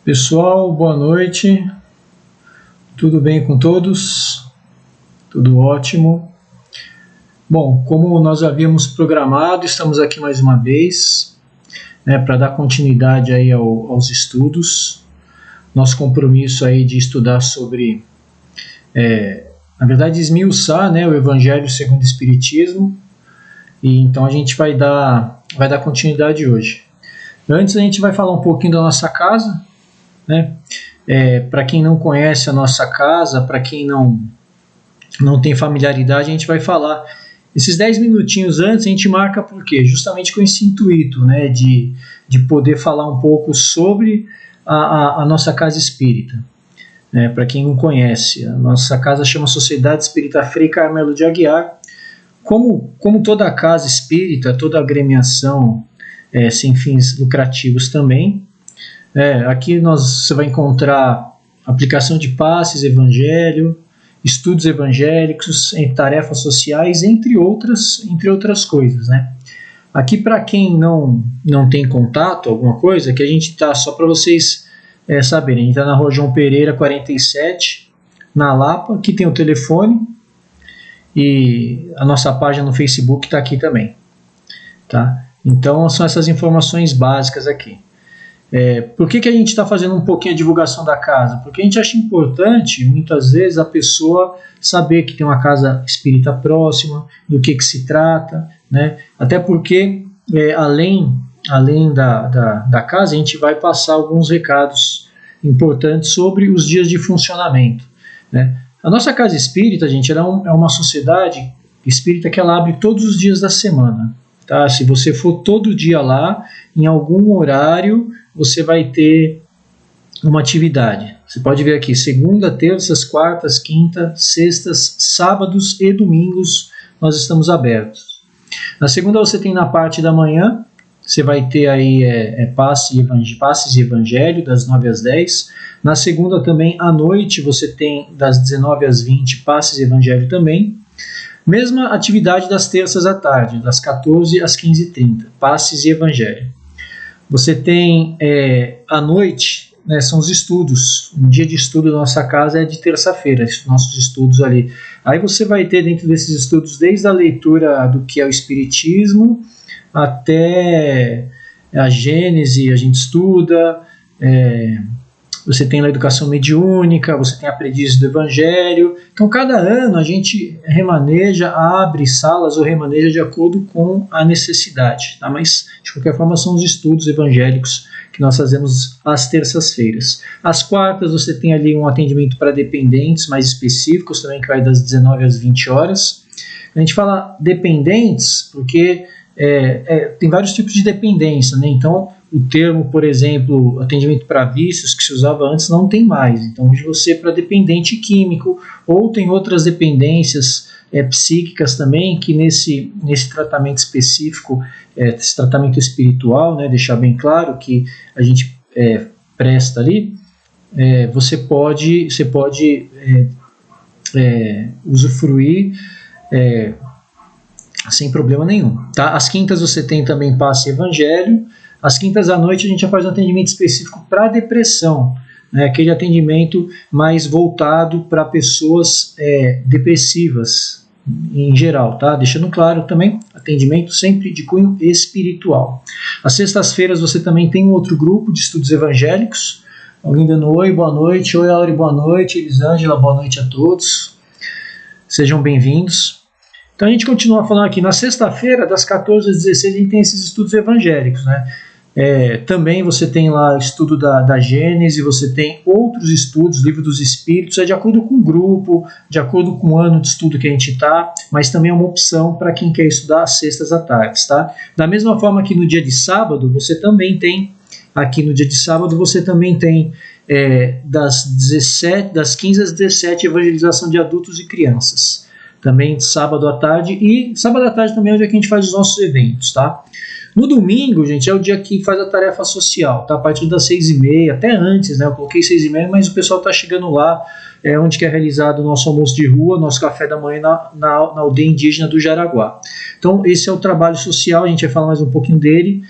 Pessoal, boa noite, tudo bem com todos? Tudo ótimo. Bom, como nós havíamos programado, estamos aqui mais uma vez, para dar continuidade aí aos estudos. Nosso compromisso aí de estudar sobre, na verdade, esmiuçar, o Evangelho segundo o Espiritismo, e então a gente vai dar continuidade hoje. Antes a gente vai falar um pouquinho da nossa casa, para quem não conhece a nossa casa, para quem não tem familiaridade, a gente vai falar. Esses 10 minutinhos antes a gente marca por quê? Justamente com esse intuito, de poder falar um pouco sobre a nossa casa espírita. Para quem não conhece, a nossa casa chama Sociedade Espírita Frei Carmelo de Aguiar. Como toda casa espírita, toda agremiação sem fins lucrativos também, aqui você vai encontrar aplicação de passes, evangelho, estudos evangélicos, tarefas sociais, entre outras coisas, Aqui, para quem não tem contato, alguma coisa, que a gente está, só para vocês saberem, a gente está na Rua João Pereira, 47, na Lapa, aqui tem o telefone, e a nossa página no Facebook está aqui também, tá? Então, são essas informações básicas aqui. Por que a gente está fazendo um pouquinho a divulgação da casa? Porque a gente acha importante, muitas vezes, a pessoa saber que tem uma casa espírita próxima, do que se trata, Até porque, além da casa, a gente vai passar alguns recados importantes sobre os dias de funcionamento, A nossa casa espírita, gente, ela é uma sociedade espírita que ela abre todos os dias da semana. Tá? Se você for todo dia lá, em algum horário, você vai ter uma atividade. Você pode ver aqui, segunda, terças, quartas, quintas, sextas, sábados e domingos nós estamos abertos. Na segunda você tem na parte da manhã, você vai ter aí passes e evangelho, das 9 às 10. Na segunda também, à noite, você tem das 19 às 20, passes e evangelho também. Mesma atividade das terças à tarde, das 14 às 15h30, passes e evangelho. Você tem à noite, são os estudos. Um dia de estudo da nossa casa é de terça-feira, nossos estudos ali. Aí você vai ter dentro desses estudos, desde a leitura do que é o Espiritismo, até a Gênese, a gente estuda, você tem a educação mediúnica, você tem aprendizes do Evangelho. Então, cada ano a gente remaneja, abre salas ou remaneja de acordo com a necessidade. Tá? Mas, de qualquer forma, são os estudos evangélicos que nós fazemos às terças-feiras. Às quartas, você tem ali um atendimento para dependentes mais específicos, também que vai das 19 às 20 horas. A gente fala dependentes porque tem vários tipos de dependência, Então, o termo, por exemplo, atendimento para vícios, que se usava antes, não tem mais. Então, hoje você para dependente químico, ou tem outras dependências psíquicas também, que nesse tratamento específico, esse tratamento espiritual, deixar bem claro que a gente presta ali, você pode usufruir sem problema nenhum. Tá? Às quintas você tem também passe e evangelho. Às quintas à noite a gente já faz um atendimento específico para depressão, aquele atendimento mais voltado para pessoas depressivas em geral, tá? Deixando claro também, atendimento sempre de cunho espiritual. Às sextas-feiras você também tem um outro grupo de estudos evangélicos. Alguém dando oi, boa noite. Oi, Auri, boa noite. Elisângela, boa noite a todos. Sejam bem-vindos. Então a gente continua falando aqui, na sexta-feira, das 14 às 16, a gente tem esses estudos evangélicos, também você tem lá estudo da Gênese, você tem outros estudos, Livro dos Espíritos, de acordo com o grupo, de acordo com o ano de estudo que a gente está, mas também é uma opção para quem quer estudar às sextas à tarde, tá? Da mesma forma que no dia de sábado, você também tem, das 15 às 17, evangelização de adultos e crianças. Também sábado à tarde, e sábado à tarde também é o dia que a gente faz os nossos eventos, tá? No domingo, gente, é o dia que faz a tarefa social, tá? A partir das 6h30, até antes, Eu coloquei 6h30, mas o pessoal tá chegando lá, onde que é realizado o nosso almoço de rua, nosso café da manhã na aldeia indígena do Jaraguá. Então, esse é o trabalho social, a gente vai falar mais um pouquinho dele.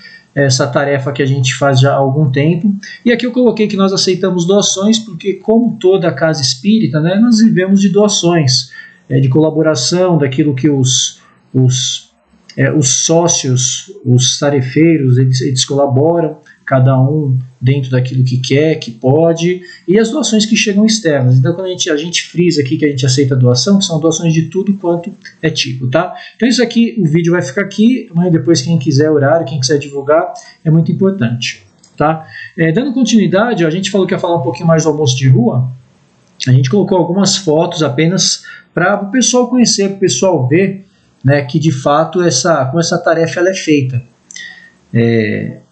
essa tarefa que a gente faz já há algum tempo. E aqui eu coloquei que nós aceitamos doações, porque como toda casa espírita, né, nós vivemos de doações, de colaboração, daquilo que os sócios, os tarefeiros, eles colaboram, cada um dentro daquilo que quer, que pode, e as doações que chegam externas. Então, quando a gente frisa aqui que a gente aceita doação, que são doações de tudo quanto é tipo, tá? Então, isso aqui, o vídeo vai ficar aqui, amanhã depois quem quiser horário, quem quiser divulgar, é muito importante, tá? Dando continuidade, a gente falou que ia falar um pouquinho mais do almoço de rua, a gente colocou algumas fotos apenas para o pessoal conhecer, para o pessoal ver, né, que de fato como essa tarefa ela é feita.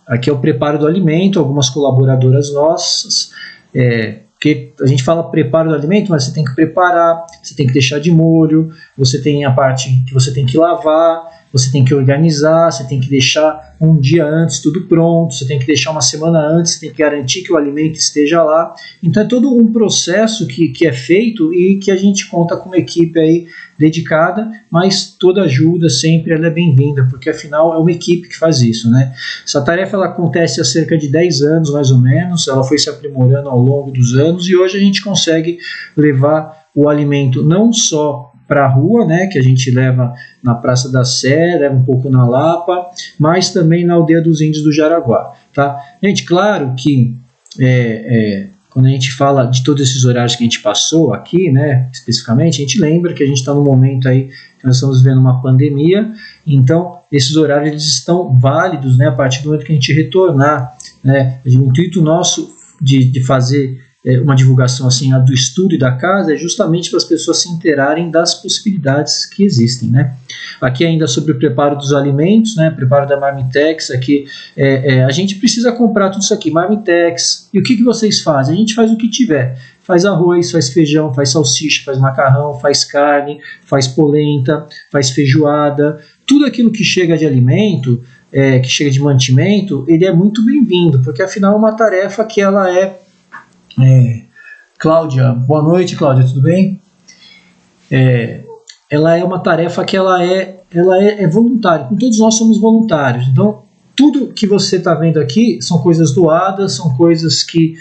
Aqui é o preparo do alimento, algumas colaboradoras nossas, porque a gente fala preparo do alimento, mas você tem que preparar, você tem que deixar de molho, você tem a parte que você tem que lavar, você tem que organizar, você tem que deixar um dia antes tudo pronto, você tem que deixar uma semana antes, você tem que garantir que o alimento esteja lá. Então é todo um processo que é feito e que a gente conta com uma equipe aí dedicada, mas toda ajuda sempre ela é bem-vinda, porque afinal é uma equipe que faz isso, né? Essa tarefa ela acontece há cerca de 10 anos mais ou menos, ela foi se aprimorando ao longo dos anos e hoje a gente consegue levar o alimento não só para a rua, né, que a gente leva na Praça da Sé, leva um pouco na Lapa, mas também na Aldeia dos Índios do Jaraguá, tá? Gente, claro que quando a gente fala de todos esses horários que a gente passou aqui, né, especificamente, a gente lembra que a gente está num momento aí que nós estamos vivendo uma pandemia, então esses horários eles estão válidos, né, a partir do momento que a gente retornar, né, o intuito nosso de fazer uma divulgação assim do estudo e da casa é justamente para as pessoas se inteirarem das possibilidades que existem, né? Aqui ainda sobre o preparo dos alimentos, né? Preparo da Marmitex, aqui a gente precisa comprar tudo isso aqui, Marmitex, e o que vocês fazem? A gente faz o que tiver, faz arroz, faz feijão, faz salsicha, faz macarrão, faz carne, faz polenta, faz feijoada, tudo aquilo que chega de alimento, que chega de mantimento, ele é muito bem-vindo, porque afinal é uma tarefa que ela Cláudia, boa noite, Cláudia, tudo bem? Ela é uma tarefa que ela é voluntária, todos nós somos voluntários, então tudo que você está vendo aqui são coisas doadas, são coisas que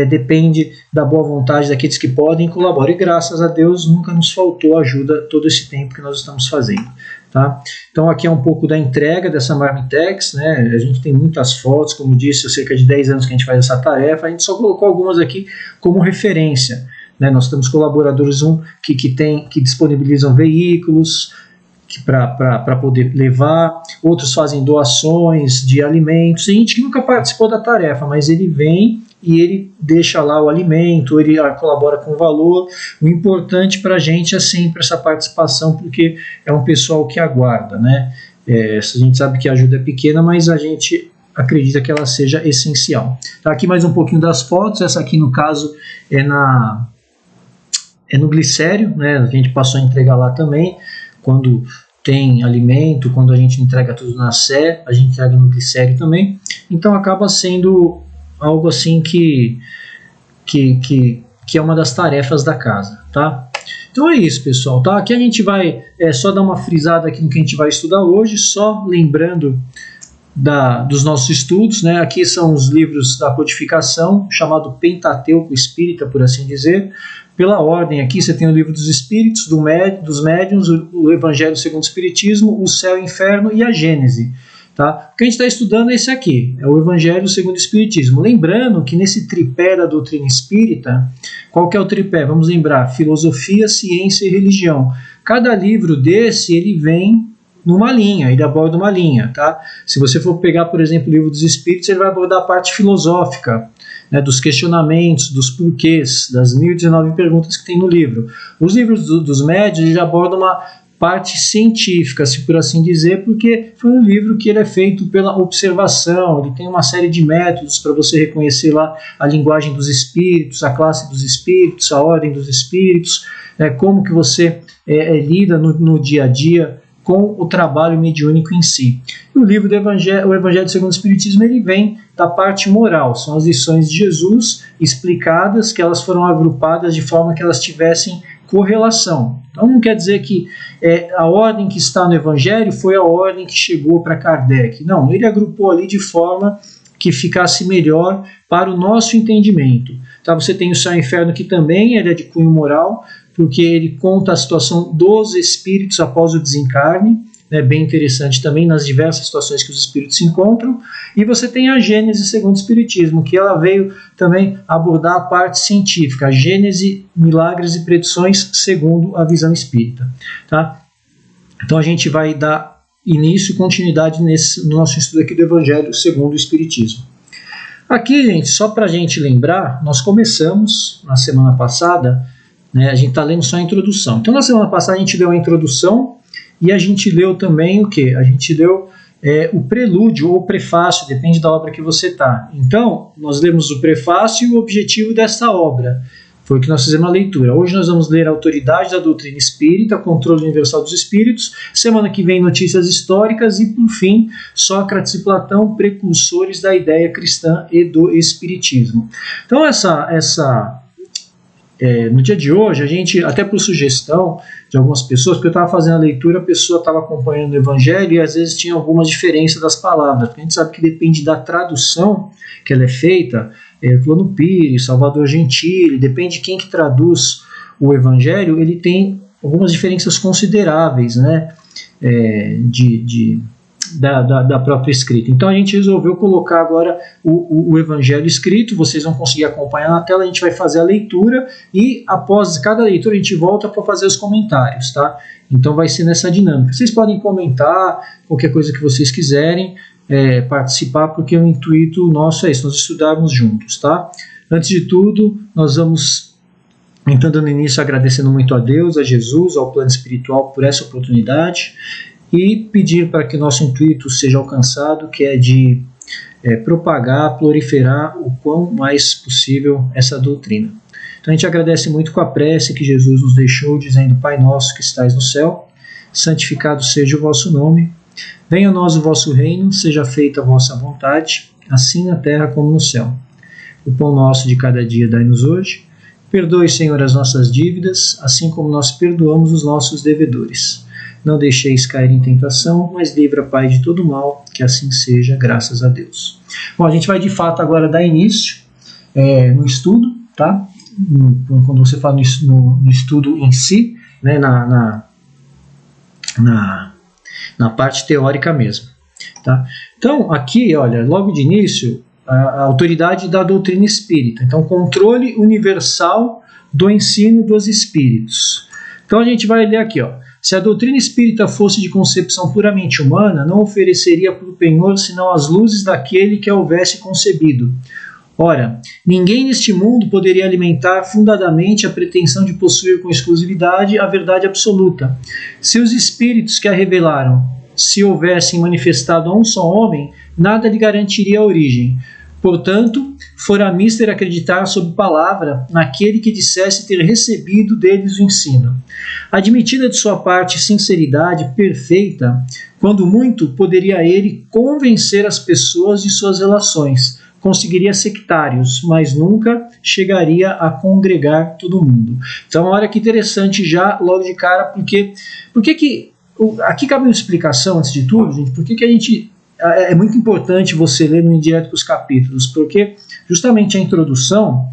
depende da boa vontade daqueles que podem e colaboram, e graças a Deus nunca nos faltou ajuda todo esse tempo que nós estamos fazendo. Tá? Então aqui é um pouco da entrega dessa Marmitex, né? A gente tem muitas fotos, como disse, há cerca de 10 anos que a gente faz essa tarefa, a gente só colocou algumas aqui como referência, né? Nós temos colaboradores que disponibilizam veículos para poder levar, outros fazem doações de alimentos, tem gente que nunca participou da tarefa, mas ele vem e ele deixa lá o alimento, ele colabora com o valor. O importante para a gente é sempre essa participação, porque é um pessoal que aguarda, né? A gente sabe que a ajuda é pequena, mas a gente acredita que ela seja essencial. Tá, aqui mais um pouquinho das fotos, essa aqui no caso é no glicério, né? A gente passou a entregar lá também, quando tem alimento, quando a gente entrega tudo na Sé, a gente entrega no glicério também, então acaba sendo algo assim que é uma das tarefas da casa, tá? Então é isso, pessoal, tá? Aqui a gente vai só dar uma frisada aqui no que a gente vai estudar hoje, só lembrando dos nossos estudos, né? Aqui são os livros da codificação, chamado Pentateuco Espírita, por assim dizer. Pela ordem aqui você tem o Livro dos Espíritos, dos Médiuns, o Evangelho segundo o Espiritismo, o Céu e o Inferno e a Gênese. Tá? O que a gente está estudando é esse aqui, é o Evangelho segundo o Espiritismo. Lembrando que nesse tripé da doutrina espírita, qual que é o tripé? Vamos lembrar, filosofia, ciência e religião. Cada livro desse, ele vem numa linha, ele aborda uma linha. Tá? Se você for pegar, por exemplo, o Livro dos Espíritos, ele vai abordar a parte filosófica, né, dos questionamentos, dos porquês, das 1019 perguntas que tem no livro. Os livros dos médiuns, ele aborda uma parte científica, se por assim dizer, porque foi um livro que ele é feito pela observação, ele tem uma série de métodos para você reconhecer lá a linguagem dos espíritos, a classe dos espíritos, a ordem dos espíritos, como que você lida no dia a dia com o trabalho mediúnico em si. E o livro do o Evangelho segundo o Espiritismo, ele vem da parte moral, são as lições de Jesus explicadas, que elas foram agrupadas de forma que elas tivessem correlação. Então não quer dizer que a ordem que está no Evangelho foi a ordem que chegou para Kardec. Não, ele agrupou ali de forma que ficasse melhor para o nosso entendimento. Tá? Você tem o Céu e o Inferno, que também ele é de cunho moral, porque ele conta a situação dos espíritos após o desencarne, né, bem interessante também nas diversas situações que os espíritos se encontram. E você tem a Gênese segundo o Espiritismo, que ela veio também abordar a parte científica, a Gênese, milagres e predições segundo a visão espírita. Tá? Então a gente vai dar início e continuidade no nosso estudo aqui do Evangelho segundo o Espiritismo. Aqui, gente, só para a gente lembrar, nós começamos na semana passada, né, a gente está lendo só a introdução. Então na semana passada a gente deu a introdução e a gente leu também o quê? A gente leu o prelúdio ou o prefácio, depende da obra que você está. Então, nós lemos o prefácio e o objetivo dessa obra. Foi o que nós fizemos a leitura. Hoje nós vamos ler a Autoridade da Doutrina Espírita, Controle Universal dos Espíritos. Semana que vem, Notícias Históricas. E, por fim, Sócrates e Platão, precursores da ideia cristã e do Espiritismo. Então, no dia de hoje, a gente, até por sugestão de algumas pessoas, porque eu estava fazendo a leitura, a pessoa estava acompanhando o Evangelho e às vezes tinha algumas diferenças das palavras, porque a gente sabe que depende da tradução que ela é feita, Plano Pires, Salvador Gentili, depende de quem que traduz o Evangelho, ele tem algumas diferenças consideráveis, né, da própria escrita. Então a gente resolveu colocar agora o Evangelho escrito, vocês vão conseguir acompanhar na tela, a gente vai fazer a leitura e após cada leitura a gente volta para fazer os comentários, tá? Então vai ser nessa dinâmica. Vocês podem comentar qualquer coisa que vocês quiserem, participar, porque o intuito nosso é isso, nós estudarmos juntos, tá? Antes de tudo, nós vamos então dando início agradecendo muito a Deus, a Jesus, ao plano espiritual por essa oportunidade e pedir para que nosso intuito seja alcançado, que é de propagar, proliferar o quão mais possível essa doutrina. Então a gente agradece muito com a prece que Jesus nos deixou, dizendo: Pai nosso que estais no céu, santificado seja o vosso nome, venha a nós o vosso reino, seja feita a vossa vontade, assim na terra como no céu. O pão nosso de cada dia dai-nos hoje, perdoe, Senhor, as nossas dívidas, assim como nós perdoamos os nossos devedores. Não deixeis cair em tentação, mas livra, Pai, de todo mal, que assim seja, graças a Deus. Bom, a gente vai de fato agora dar início no estudo, tá? Quando você fala no estudo em si, né, na parte teórica mesmo. Tá? Então, aqui, olha, logo de início, a autoridade da doutrina espírita. Então, controle universal do ensino dos espíritos. Então, a gente vai ler aqui, ó. Se a doutrina espírita fosse de concepção puramente humana, não ofereceria para o penhor senão as luzes daquele que a houvesse concebido. Ora, ninguém neste mundo poderia alimentar fundadamente a pretensão de possuir com exclusividade a verdade absoluta. Se os espíritos que a revelaram se houvessem manifestado a um só homem, nada lhe garantiria a origem. Portanto, fora mister acreditar sob palavra naquele que dissesse ter recebido deles o ensino. Admitida de sua parte sinceridade perfeita, quando muito poderia ele convencer as pessoas de suas relações, conseguiria sectários, mas nunca chegaria a congregar todo mundo. Então, olha que interessante já logo de cara, porque aqui cabe uma explicação antes de tudo, gente, por que a gente... É muito importante você ler no indireto os capítulos, porque justamente a introdução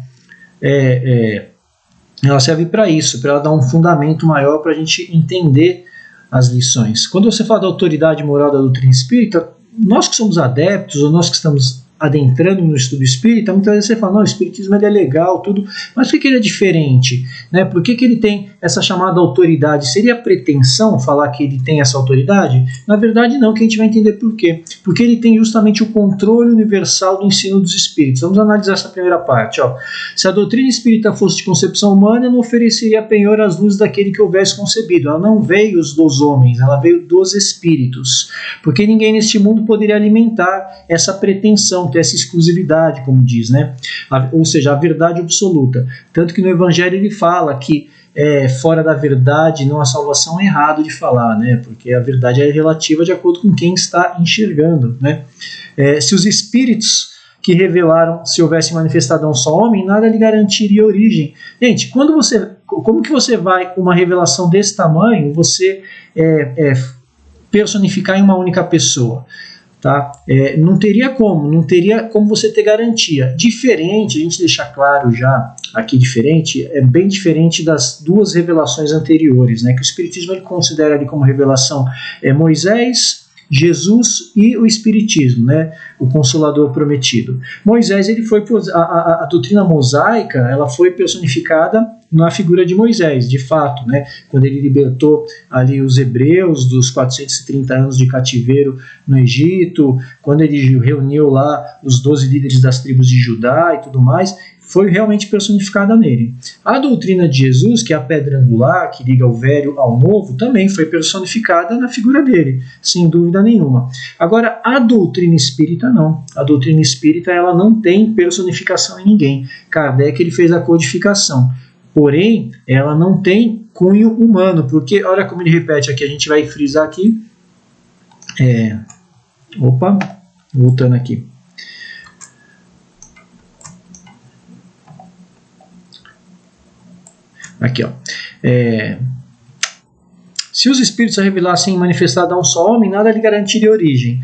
ela serve para isso, para ela dar um fundamento maior para a gente entender as lições. Quando você fala da autoridade moral da doutrina espírita, nós que somos adeptos, ou nós que estamos adentrando no estudo espírita, muitas vezes você fala, não, o espiritismo ele é legal, tudo, mas por que ele é diferente? Né? Por que ele tem essa chamada autoridade? Seria pretensão falar que ele tem essa autoridade? Na verdade não, que a gente vai entender por quê. Porque ele tem justamente o controle universal do ensino dos espíritos. Vamos analisar essa primeira parte. Ó. Se a doutrina espírita fosse de concepção humana, não ofereceria penhor às luzes daquele que houvesse concebido. Ela não veio dos homens, ela veio dos espíritos. Porque ninguém neste mundo poderia alimentar essa pretensão, ter essa exclusividade, como diz, né? Ou seja, a verdade absoluta. Tanto que no Evangelho ele fala que fora da verdade não há salvação, é errado de falar, né? Porque a verdade é relativa de acordo com quem está enxergando, né? Se os espíritos que revelaram se houvesse manifestado a um só homem, nada lhe garantiria origem. Gente, quando você como que você vai, uma revelação desse tamanho, você personificar em uma única pessoa? Tá? Não teria como você ter garantia. Diferente, a gente deixa claro já aqui diferente, é bem diferente das duas revelações anteriores, né, que o Espiritismo ele considera ali como revelação Moisés, Jesus e o Espiritismo, né, o Consolador Prometido. Moisés, ele foi a doutrina mosaica, ela foi personificada na figura de Moisés, de fato, né, quando ele libertou ali os hebreus dos 430 anos de cativeiro no Egito, quando ele reuniu lá os 12 líderes das tribos de Judá e tudo mais, foi realmente personificada nele. A doutrina de Jesus, que é a pedra angular, que liga o velho ao novo, também foi personificada na figura dele, sem dúvida nenhuma. Agora, a doutrina espírita não. A doutrina espírita ela não tem personificação em ninguém. Kardec ele fez a codificação. Porém, ela não tem cunho humano, porque, olha como ele repete aqui, a gente vai frisar aqui. Voltando aqui. Aqui, ó. Se os espíritos se revelassem manifestada a um só homem, nada lhe garantiria origem.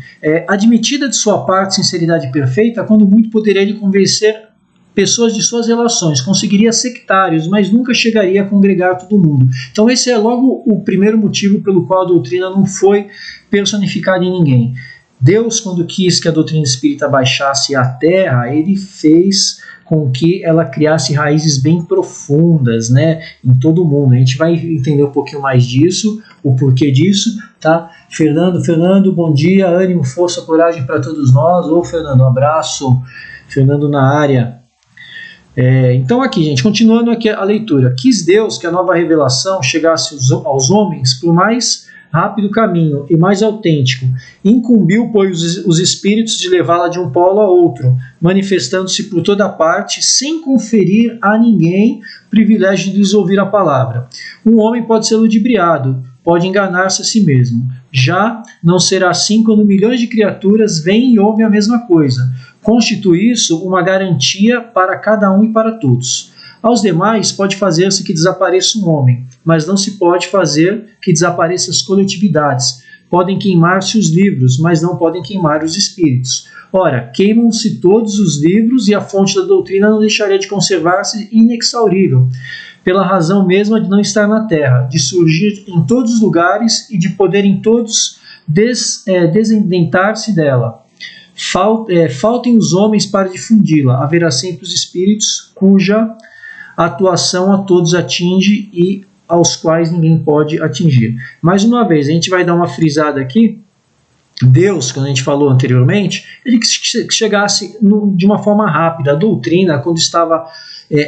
Admitida de sua parte sinceridade perfeita, quando muito poderia lhe convencer pessoas de suas relações, conseguiria sectários, mas nunca chegaria a congregar todo mundo. Então esse é logo o primeiro motivo pelo qual a doutrina não foi personificada em ninguém. Deus, quando quis que a doutrina espírita baixasse à terra, ele fez com que ela criasse raízes bem profundas, né, em todo o mundo. A gente vai entender um pouquinho mais disso, o porquê disso, tá? Fernando, bom dia, ânimo, força, coragem para todos nós. Ô, Fernando, um abraço. Fernando na área. Então aqui, gente, continuando aqui a leitura. Quis Deus que a nova revelação chegasse aos homens por mais rápido caminho e mais autêntico. Incumbiu, pois, os espíritos de levá-la de um polo a outro, manifestando-se por toda parte, sem conferir a ninguém o privilégio de lhes ouvir a palavra. Um homem pode ser ludibriado, pode enganar-se a si mesmo. Já não será assim quando milhões de criaturas veem e ouvem a mesma coisa. Constitui isso uma garantia para cada um e para todos. Aos demais pode fazer-se que desapareça um homem, mas não se pode fazer que desapareçam as coletividades. Podem queimar-se os livros, mas não podem queimar os espíritos. Ora, queimam-se todos os livros e a fonte da doutrina não deixaria de conservar-se inexaurível, pela razão mesma de não estar na terra, de surgir em todos os lugares e de poderem todos desendentar-se dela. Faltem os homens para difundi-la, haverá sempre os espíritos cuja atuação a todos atinge e aos quais ninguém pode atingir. Mais uma vez, a gente vai dar uma frisada aqui. Deus, quando a gente falou anteriormente, ele quis que chegasse de uma forma rápida. A doutrina, quando estava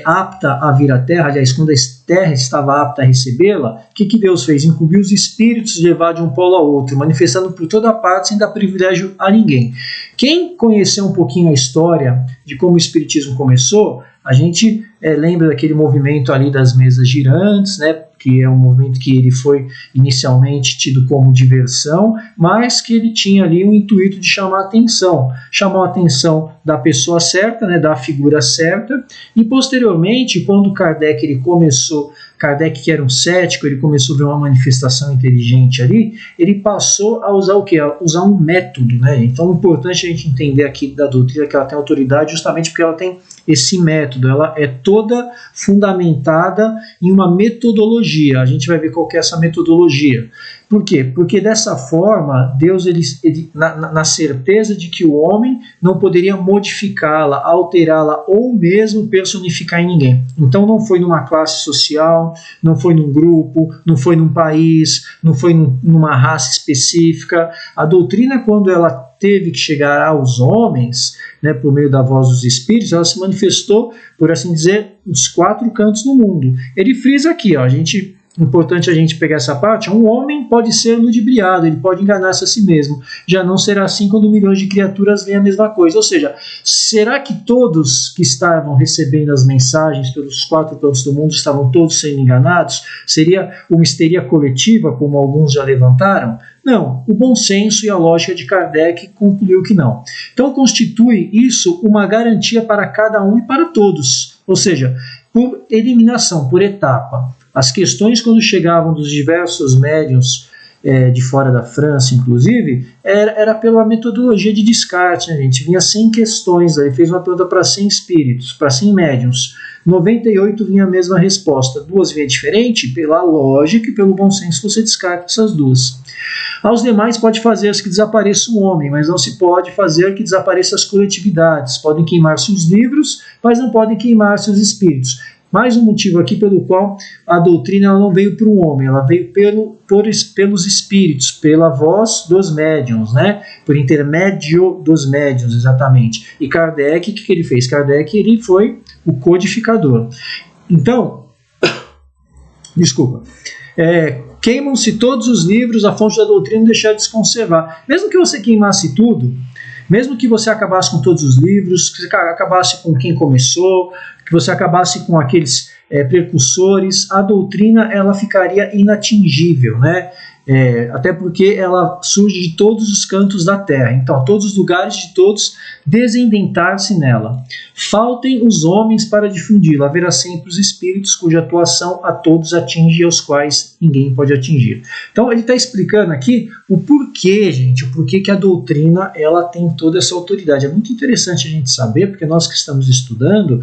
apta a vir à Terra, aliás, quando a Terra estava apta a recebê-la, o que Deus fez? Incumbiu os espíritos de levar de um polo ao outro, manifestando por toda parte sem dar privilégio a ninguém. Quem conheceu um pouquinho a história de como o Espiritismo começou, a gente lembra daquele movimento ali das mesas girantes, né, que é um movimento que ele foi inicialmente tido como diversão, mas que ele tinha ali o intuito de chamar a atenção da pessoa certa, né, da figura certa, e posteriormente, quando Kardec que era um cético, ele começou a ver uma manifestação inteligente ali, ele passou a usar o quê? A usar um método, né? Então é importante a gente entender aqui da doutrina que ela tem autoridade justamente porque ela tem esse método, ela é toda fundamentada em uma metodologia. A gente vai ver qual que é essa metodologia. Por quê? Porque dessa forma, Deus, na certeza de que o homem não poderia modificá-la, alterá-la ou mesmo personificar em ninguém. Então não foi numa classe social, não foi num grupo, não foi num país, não foi numa raça específica. A doutrina, quando ela teve que chegar aos homens, né, por meio da voz dos espíritos, ela se manifestou, por assim dizer, nos 4 cantos do mundo. Ele frisa aqui, ó, importante a gente pegar essa parte. Um homem pode ser ludibriado, ele pode enganar-se a si mesmo. Já não será assim quando milhões de criaturas veem a mesma coisa. Ou seja, será que todos que estavam recebendo as mensagens pelos 4 cantos do mundo estavam todos sendo enganados? Seria uma histeria coletiva, como alguns já levantaram? Não, o bom senso e a lógica de Kardec concluiu que não. Então constitui isso uma garantia para cada um e para todos. Ou seja, por eliminação, por etapa. As questões, quando chegavam dos diversos médiuns de fora da França, inclusive, era pela metodologia de Descartes, né, gente? Vinha 100 questões, aí fez uma pergunta para 100 espíritos, para 100 médiuns. 98 vinha a mesma resposta. 2 vinha diferente, pela lógica e pelo bom senso você descarta essas 2. Aos demais pode fazer que desapareça o homem, mas não se pode fazer que desapareça as coletividades. Podem queimar-se os livros, mas não podem queimar-se os espíritos. Mais um motivo aqui pelo qual a doutrina ela não veio para o homem, ela veio pelos espíritos, pela voz dos médiuns, né? Por intermédio dos médiuns, exatamente. E Kardec, o que ele fez? Kardec ele foi o codificador. Então, desculpa, queimam-se todos os livros, a fonte da doutrina deixar de se conservar. Mesmo que você queimasse tudo, mesmo que você acabasse com todos os livros, que você acabasse com quem começou, que você acabasse com aqueles precursores, a doutrina ela ficaria inatingível, né? Até porque ela surge de todos os cantos da terra, então todos os lugares de todos desendentar-se nela. Faltem os homens para difundi-la, haverá sempre os espíritos cuja atuação a todos atinge e aos quais ninguém pode atingir. Então ele está explicando aqui o porquê, gente, o porquê que a doutrina ela tem toda essa autoridade. É muito interessante a gente saber, porque nós que estamos estudando,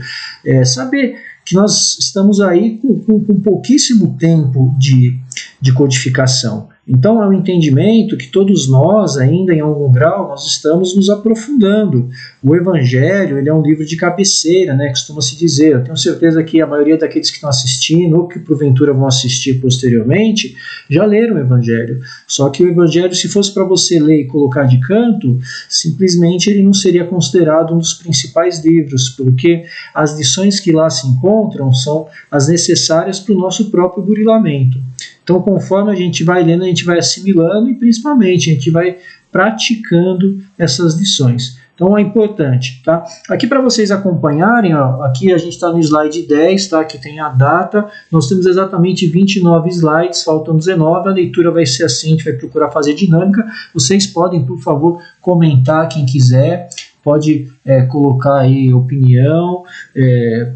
saber que nós estamos aí com pouquíssimo tempo de codificação. Então é um entendimento que todos nós, ainda em algum grau, nós estamos nos aprofundando. O Evangelho ele é um livro de cabeceira, né, costuma-se dizer. Eu tenho certeza que a maioria daqueles que estão assistindo, ou que porventura vão assistir posteriormente, já leram o Evangelho. Só que o Evangelho, se fosse para você ler e colocar de canto, simplesmente ele não seria considerado um dos principais livros, porque as lições que lá se encontram são as necessárias para o nosso próprio burilamento. Então, conforme a gente vai lendo, a gente vai assimilando e, principalmente, a gente vai praticando essas lições. Então, é importante, tá? Aqui para vocês acompanharem, ó, aqui a gente está no slide 10, tá? Que tem a data. Nós temos exatamente 29 slides, faltam 19. A leitura vai ser assim, a gente vai procurar fazer dinâmica. Vocês podem, por favor, comentar quem quiser. Pode colocar aí opinião,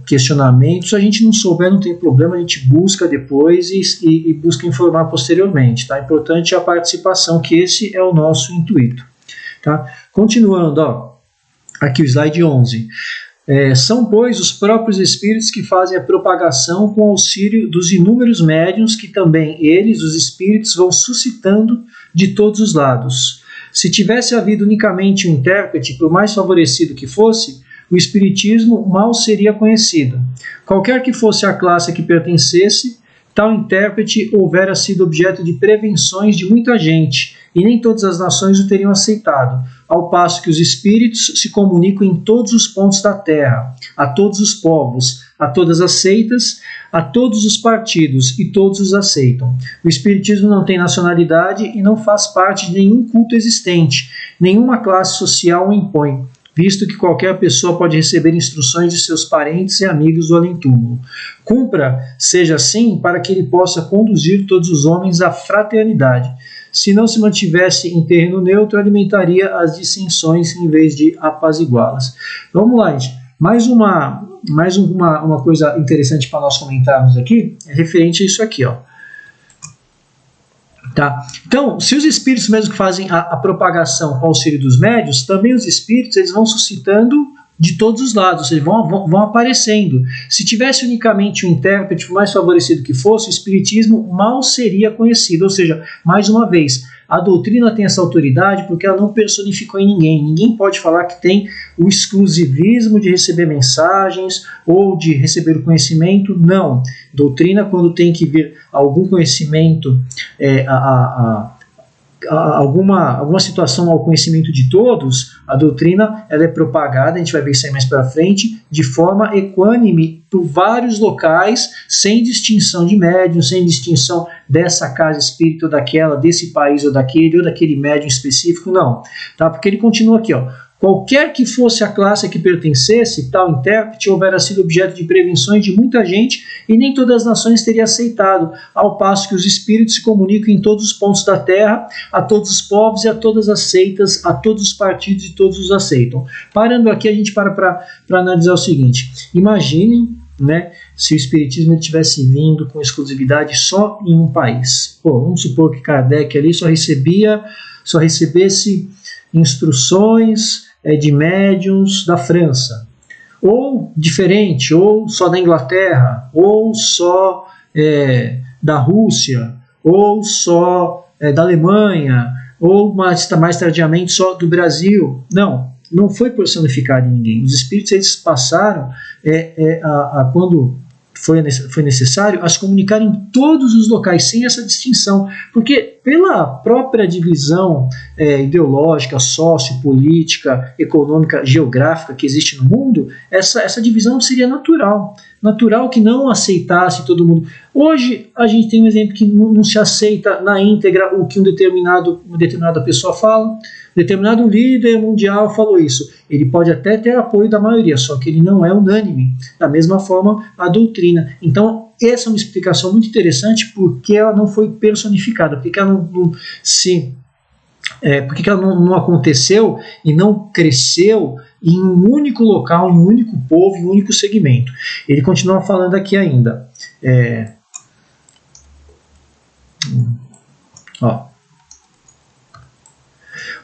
questionamentos. Se a gente não souber, não tem problema, a gente busca depois e busca informar posteriormente. Tá? Importante a participação, que esse é o nosso intuito. Tá? Continuando, ó, aqui o slide 11. São, pois, os próprios espíritos que fazem a propagação com auxílio dos inúmeros médiuns que também eles, os espíritos, vão suscitando de todos os lados. Se tivesse havido unicamente um intérprete, por mais favorecido que fosse, o espiritismo mal seria conhecido. Qualquer que fosse a classe a que pertencesse, tal intérprete houvera sido objeto de prevenções de muita gente, e nem todas as nações o teriam aceitado, ao passo que os espíritos se comunicam em todos os pontos da terra, a todos os povos, a todas as seitas, a todos os partidos, e todos os aceitam. O espiritismo não tem nacionalidade e não faz parte de nenhum culto existente, nenhuma classe social o impõe, visto que qualquer pessoa pode receber instruções de seus parentes e amigos do além-túmulo. Cumpra, seja assim, para que ele possa conduzir todos os homens à fraternidade. Se não se mantivesse em terreno neutro, alimentaria as dissensões em vez de apaziguá-las. Vamos lá, gente. Mais uma coisa interessante para nós comentarmos aqui é referente a isso aqui, ó. Tá? Então, se os espíritos mesmo que fazem a propagação com auxílio dos médios, também os espíritos eles vão suscitando de todos os lados, eles vão aparecendo. Se tivesse unicamente um intérprete, por mais favorecido que fosse, o espiritismo mal seria conhecido. Ou seja, mais uma vez, a doutrina tem essa autoridade porque ela não personificou em ninguém. Ninguém pode falar que tem o exclusivismo de receber mensagens ou de receber o conhecimento. Não. Doutrina, quando tem que vir algum conhecimento, alguma situação ao conhecimento de todos, a doutrina ela é propagada, a gente vai ver isso aí mais para frente, de forma equânime por vários locais, sem distinção de médium, sem distinção dessa casa espírita ou daquela, desse país ou daquele médium específico, não. Tá? Porque ele continua aqui, ó. Qualquer que fosse a classe a que pertencesse, tal intérprete houvera sido objeto de prevenções de muita gente e nem todas as nações teria aceitado, ao passo que os espíritos se comunicam em todos os pontos da terra, a todos os povos e a todas as seitas, a todos os partidos e todos os aceitam. Parando aqui, a gente para analisar o seguinte. Imaginem né, se o Espiritismo tivesse vindo com exclusividade só em um país. Pô, vamos supor que Kardec ali só recebesse instruções de médiuns da França, ou diferente, ou só da Inglaterra, ou só da Rússia, ou só da Alemanha, ou mais tardiamente só do Brasil. Não foi personificado em ninguém. Os espíritos eles passaram, quando foi necessário, a se comunicar em todos os locais, sem essa distinção. Porque pela própria divisão ideológica, sociopolítica, econômica, geográfica que existe no mundo, essa divisão seria natural. Natural que não aceitasse todo mundo. Hoje a gente tem um exemplo que não se aceita na íntegra o que uma determinada pessoa fala. Determinado líder mundial falou isso. Ele pode até ter apoio da maioria, só que ele não é unânime. Da mesma forma, a doutrina. Então, essa é uma explicação muito interessante porque ela não foi personificada, porque ela não aconteceu e não cresceu em um único local, em um único povo, em um único segmento. Ele continua falando aqui ainda.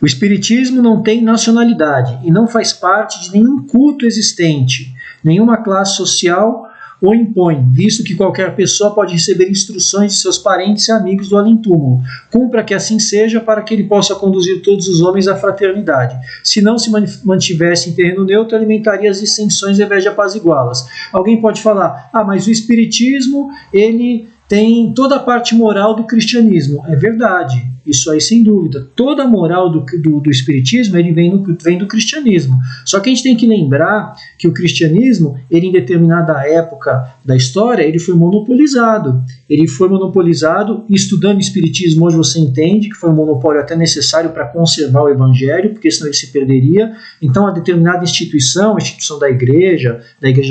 O Espiritismo não tem nacionalidade e não faz parte de nenhum culto existente, nenhuma classe social o impõe, visto que qualquer pessoa pode receber instruções de seus parentes e amigos do além-túmulo. Cumpra que assim seja para que ele possa conduzir todos os homens à fraternidade. Se não se mantivesse em terreno neutro, alimentaria as dissensões ao invés de apaziguá-las. Alguém pode falar, mas o Espiritismo ele tem toda a parte moral do cristianismo. É verdade, isso aí sem dúvida. Toda a moral do Espiritismo ele vem do cristianismo. Só que a gente tem que lembrar que o cristianismo, ele em determinada época da história, ele foi monopolizado. Ele foi monopolizado, estudando Espiritismo hoje você entende que foi um monopólio até necessário para conservar o Evangelho, porque senão ele se perderia. Então a determinada instituição, a instituição da Igreja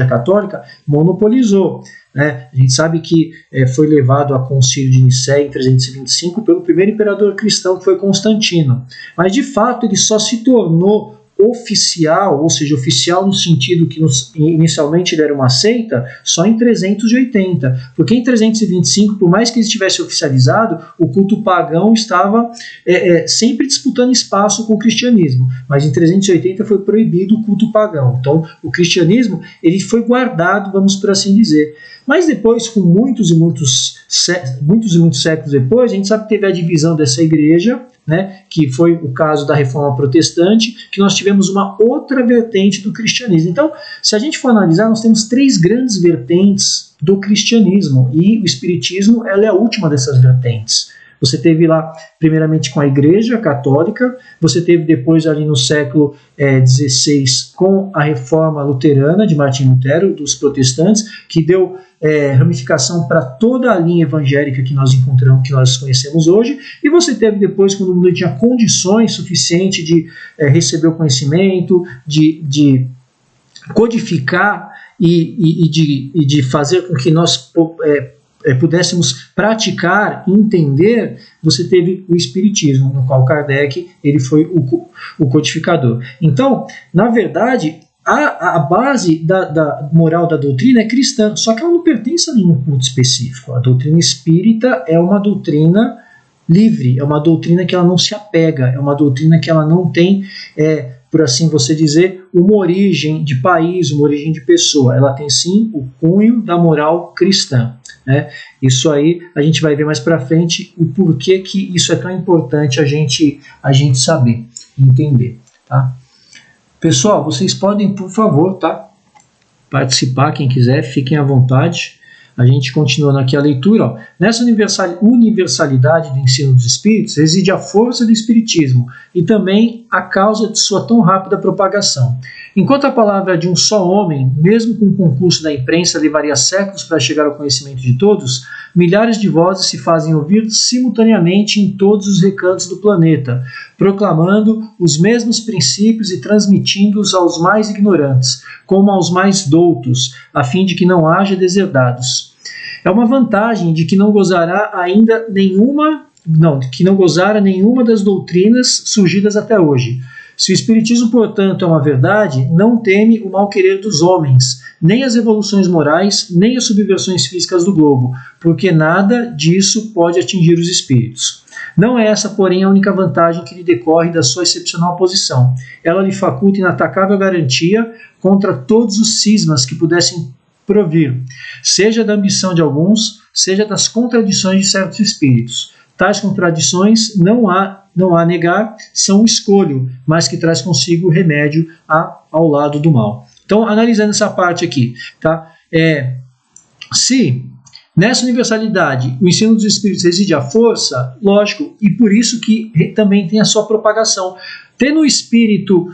Católica, monopolizou. A gente sabe que foi levado a Concílio de Nicéia em 325 pelo primeiro imperador cristão, que foi Constantino. Mas, de fato, ele só se tornou oficial, ou seja, oficial no sentido que inicialmente ele era uma seita, só em 380. Porque em 325, por mais que ele estivesse oficializado, o culto pagão estava sempre disputando espaço com o cristianismo. Mas em 380 foi proibido o culto pagão. Então, o cristianismo ele foi guardado, vamos por assim dizer. Mas depois, com muitos e muitos séculos depois, a gente sabe que teve a divisão dessa igreja, que foi o caso da Reforma Protestante, que nós tivemos uma outra vertente do cristianismo. Então, se a gente for analisar, nós temos 3 grandes vertentes do cristianismo, e o Espiritismo ela é a última dessas vertentes. Você teve lá, primeiramente, com a Igreja Católica, você teve depois ali no século XVI com a Reforma Luterana de Martim Lutero, dos protestantes, que deu ramificação para toda a linha evangélica que nós encontramos, que nós conhecemos hoje, e você teve depois, quando o mundo tinha condições suficientes de receber o conhecimento, de codificar e de fazer com que nós pudéssemos praticar, entender, você teve o Espiritismo, no qual Kardec ele foi o codificador. Então, na verdade, a base da moral da doutrina é cristã, só que ela não pertence a nenhum culto específico. A doutrina espírita é uma doutrina livre, é uma doutrina que ela não se apega, é uma doutrina que ela não tem, por assim você dizer, uma origem de país, uma origem de pessoa. Ela tem sim o cunho da moral cristã. Isso aí a gente vai ver mais para frente o porquê que isso é tão importante a gente saber, entender, tá? Pessoal, vocês podem, por favor, participar, quem quiser, fiquem à vontade. A gente continuando aqui a leitura. Nessa universalidade do ensino dos espíritos reside a força do espiritismo e também a causa de sua tão rápida propagação. Enquanto a palavra de um só homem, mesmo com o concurso da imprensa, levaria séculos para chegar ao conhecimento de todos, milhares de vozes se fazem ouvir simultaneamente em todos os recantos do planeta, proclamando os mesmos princípios e transmitindo-os aos mais ignorantes, como aos mais doutos, a fim de que não haja deserdados. É uma vantagem de que não gozará ainda nenhuma das doutrinas surgidas até hoje. Se o Espiritismo, portanto, é uma verdade, não teme o mal-querer dos homens, nem as evoluções morais, nem as subversões físicas do globo, porque nada disso pode atingir os espíritos. Não é essa, porém, a única vantagem que lhe decorre da sua excepcional posição. Ela lhe faculta inatacável garantia contra todos os cismas que pudessem provir, seja da ambição de alguns, seja das contradições de certos espíritos. Tais contradições não há a negar, são um escolho, mas que traz consigo o remédio ao lado do mal. Então, analisando essa parte aqui, tá? Se nessa universalidade o ensino dos espíritos reside a força, lógico, e por isso que também tem a sua propagação. Tendo o espírito,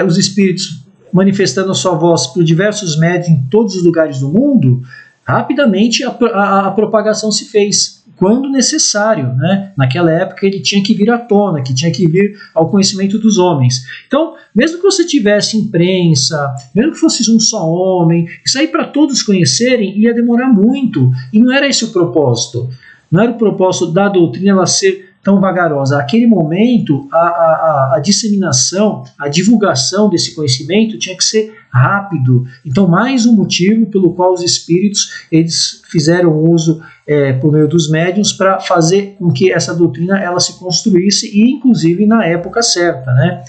os espíritos manifestando a sua voz por diversos médios em todos os lugares do mundo, rapidamente a propagação se fez, quando necessário, né? Naquela época ele tinha que vir à tona, que tinha que vir ao conhecimento dos homens. Então, mesmo que você tivesse imprensa, mesmo que fosse um só homem, isso aí para todos conhecerem ia demorar muito, e não era esse o propósito. Não era o propósito da doutrina ela ser tão vagarosa. Naquele momento, a disseminação, a divulgação desse conhecimento tinha que ser rápido. Então, mais um motivo pelo qual os espíritos eles fizeram uso por meio dos médiuns para fazer com que essa doutrina ela se construísse, e inclusive na época certa, né?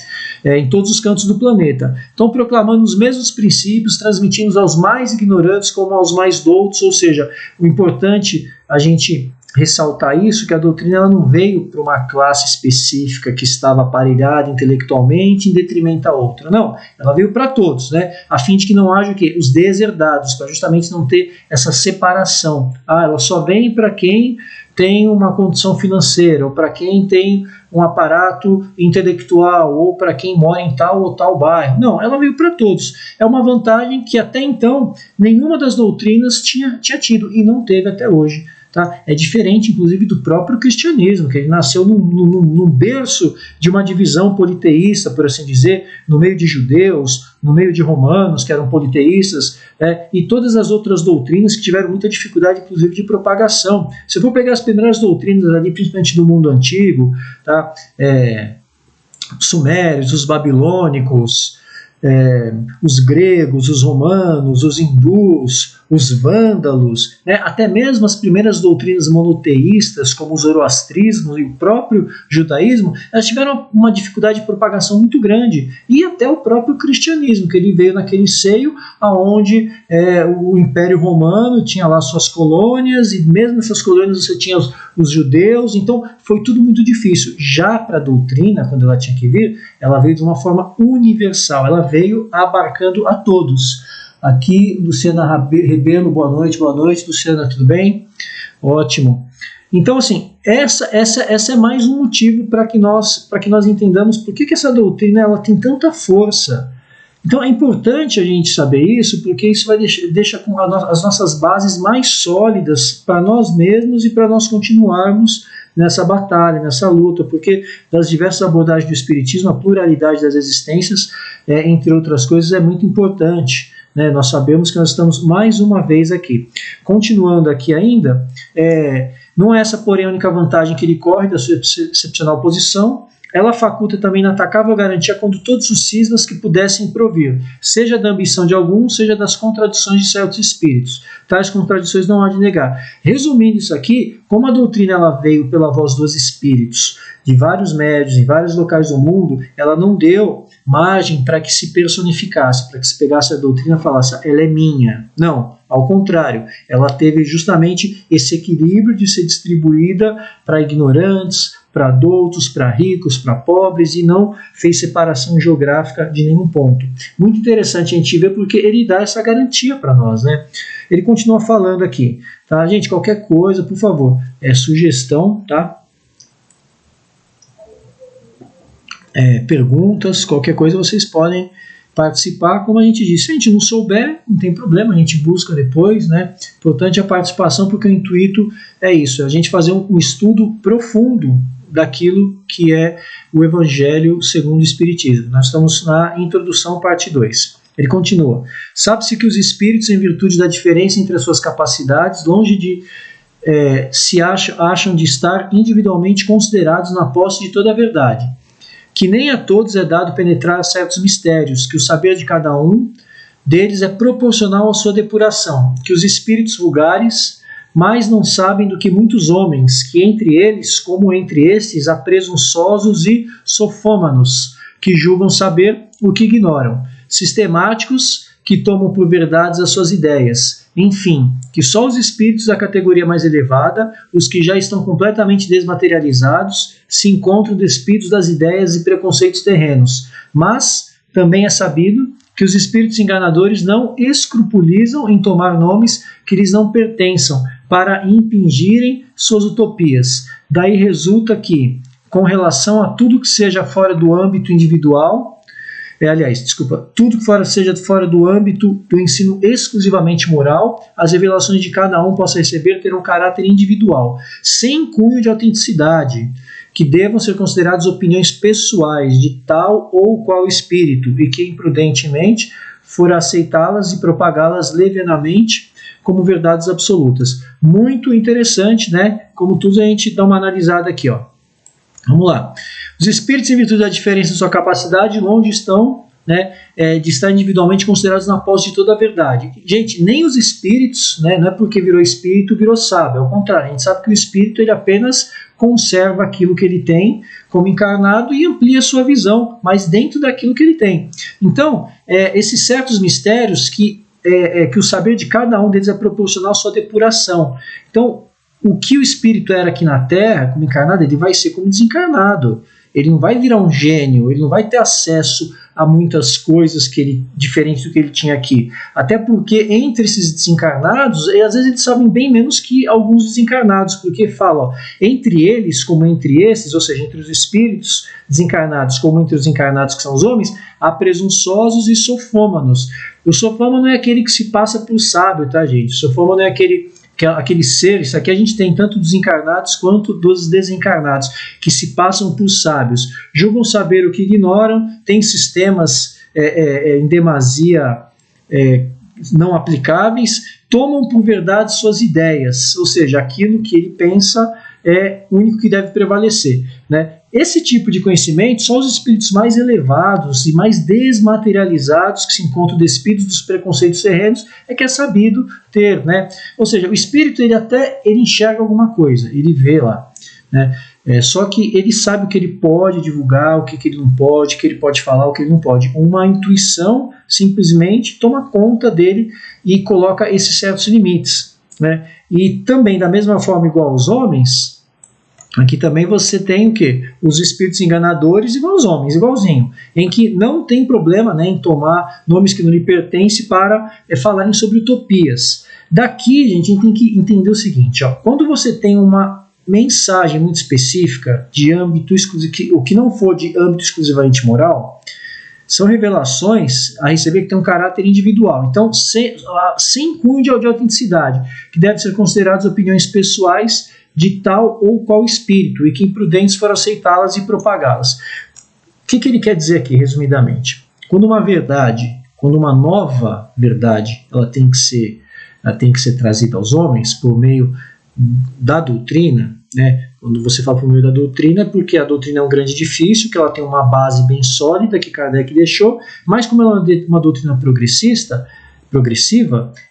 Em todos os cantos do planeta. Então, proclamando os mesmos princípios, transmitindo aos mais ignorantes como aos mais doutos, ou seja, o importante a gente ressaltar isso, que a doutrina ela não veio para uma classe específica que estava aparelhada intelectualmente em detrimento a outra. Não, ela veio para todos, né? A fim de que não haja o quê? Os deserdados, para justamente não ter essa separação. Ela só vem para quem tem uma condição financeira, ou para quem tem um aparato intelectual, ou para quem mora em tal ou tal bairro. Não, ela veio para todos. É uma vantagem que até então nenhuma das doutrinas tinha tido, e não teve até hoje. Tá? É diferente, inclusive, do próprio cristianismo, que ele nasceu num berço de uma divisão politeísta, por assim dizer, no meio de judeus, no meio de romanos, que eram politeístas, e todas as outras doutrinas que tiveram muita dificuldade, inclusive, de propagação. Se eu for pegar as primeiras doutrinas ali, principalmente do mundo antigo, tá? Os sumérios, os babilônicos, os gregos, os romanos, os hindus, os vândalos, né, até mesmo as primeiras doutrinas monoteístas, como o zoroastrismo e o próprio judaísmo, elas tiveram uma dificuldade de propagação muito grande, e até o próprio cristianismo, que ele veio naquele seio onde o Império Romano tinha lá suas colônias, e mesmo nessas colônias você tinha os judeus, então foi tudo muito difícil. Já para a doutrina, quando ela tinha que vir, ela veio de uma forma universal, ela veio abarcando a todos. Aqui, Luciana Rebelo, boa noite, Luciana, tudo bem? Ótimo. Então, assim, essa é mais um motivo para que nós entendamos por que essa doutrina ela tem tanta força. Então, é importante a gente saber isso, porque isso vai deixar com as nossas bases mais sólidas para nós mesmos e para nós continuarmos nessa batalha, nessa luta, porque das diversas abordagens do Espiritismo, a pluralidade das existências, entre outras coisas, é muito importante. Né, nós sabemos que nós estamos mais uma vez aqui. Continuando aqui ainda, não é essa, porém, a única vantagem que lhe corre da sua excepcional posição. Ela faculta também inatacável garantia contra todos os cismas que pudessem provir, seja da ambição de alguns, seja das contradições de certos espíritos. Tais contradições não há de negar. Resumindo isso aqui, como a doutrina ela veio pela voz dos espíritos, de vários médiuns, em vários locais do mundo, ela não deu margem para que se personificasse, para que se pegasse a doutrina e falasse, ela é minha. Não, ao contrário, ela teve justamente esse equilíbrio de ser distribuída para ignorantes, para adultos, para ricos, para pobres, e não fez separação geográfica de nenhum ponto. Muito interessante a gente ver, porque ele dá essa garantia para nós, né? Ele continua falando aqui, tá? Gente, qualquer coisa, por favor, sugestão, tá? Perguntas, qualquer coisa vocês podem participar, como a gente disse. Se a gente não souber, não tem problema, a gente busca depois, né? Importante a participação, porque o intuito é isso, a gente fazer um estudo profundo daquilo que é o Evangelho segundo o Espiritismo. Nós estamos na introdução, parte 2. Ele continua. Sabe-se que os espíritos, em virtude da diferença entre as suas capacidades, longe de acham de estar individualmente considerados na posse de toda a verdade. que nem a todos é dado penetrar certos mistérios, que o saber de cada um deles é proporcional à sua depuração, que os espíritos vulgares mais não sabem do que muitos homens, que entre eles, como entre estes, há presunçosos e sofômanos, que julgam saber o que ignoram, sistemáticos, que tomam por verdades as suas ideias. Enfim, que só os espíritos da categoria mais elevada, os que já estão completamente desmaterializados, se encontram despidos das ideias e preconceitos terrenos. Mas também é sabido que os espíritos enganadores não escrupulizam em tomar nomes que lhes não pertençam, para impingirem suas utopias. Daí resulta que, com relação a tudo que seja fora do âmbito individual, tudo que seja fora do âmbito do ensino exclusivamente moral, as revelações de cada um possa receber terão um caráter individual, sem cunho de autenticidade, que devam ser consideradas opiniões pessoais de tal ou qual espírito, e que imprudentemente for aceitá-las e propagá-las levianamente como verdades absolutas. Muito interessante, né? Como tudo a gente dá uma analisada aqui, ó. Vamos lá. Os espíritos, em virtude da diferença de sua capacidade, longe estão, né, de estar individualmente considerados na posse de toda a verdade. Gente, nem os espíritos, né, não é porque virou espírito, virou sábio. Ao contrário, a gente sabe que o espírito ele apenas conserva aquilo que ele tem como encarnado e amplia sua visão, mas dentro daquilo que ele tem. Então, esses certos mistérios que o saber de cada um deles é proporcional à sua depuração. Então, o que o espírito era aqui na Terra, como encarnado, ele vai ser como desencarnado. Ele não vai virar um gênio, ele não vai ter acesso a muitas coisas diferentes do que ele tinha aqui. Até porque entre esses desencarnados, às vezes eles sabem bem menos que alguns desencarnados, porque fala, entre eles, como entre esses, ou seja, entre os espíritos desencarnados, como entre os encarnados que são os homens, há presunçosos e sofômanos. O sofômano é aquele que se passa por sábio, tá, gente? O sofômano é aquele ser, isso aqui a gente tem tanto dos encarnados quanto dos desencarnados, que se passam por sábios, julgam saber o que ignoram, têm sistemas em demasia não aplicáveis, tomam por verdade suas ideias, ou seja, aquilo que ele pensa é o único que deve prevalecer, né? Esse tipo de conhecimento, só os espíritos mais elevados e mais desmaterializados, que se encontram despidos dos preconceitos terrenos, é que é sabido ter, né? Ou seja, o espírito ele enxerga alguma coisa, ele vê lá, né? Só que ele sabe o que ele pode divulgar, o que ele não pode, o que ele pode falar, o que ele não pode. Uma intuição simplesmente toma conta dele e coloca esses certos limites, né? E também, da mesma forma, igual aos homens, aqui também você tem o quê? Os espíritos enganadores igual aos homens, igualzinho, em que não tem problema, né, em tomar nomes que não lhe pertencem para falarem sobre utopias. Daqui, gente, a gente tem que entender o seguinte, ó, quando você tem uma mensagem muito específica de âmbito exclusivo, o que não for de âmbito exclusivamente moral, são revelações a receber que tem um caráter individual. Então, sem cunho de autenticidade, que devem ser consideradas opiniões pessoais de tal ou qual espírito, e que imprudentes foram aceitá-las e propagá-las. O que ele quer dizer aqui, resumidamente? Quando uma nova verdade, ela tem que ser trazida aos homens por meio da doutrina, né? Quando você fala por meio da doutrina, é porque a doutrina é um grande edifício, que ela tem uma base bem sólida, que Kardec deixou, mas como ela é uma doutrina progressiva,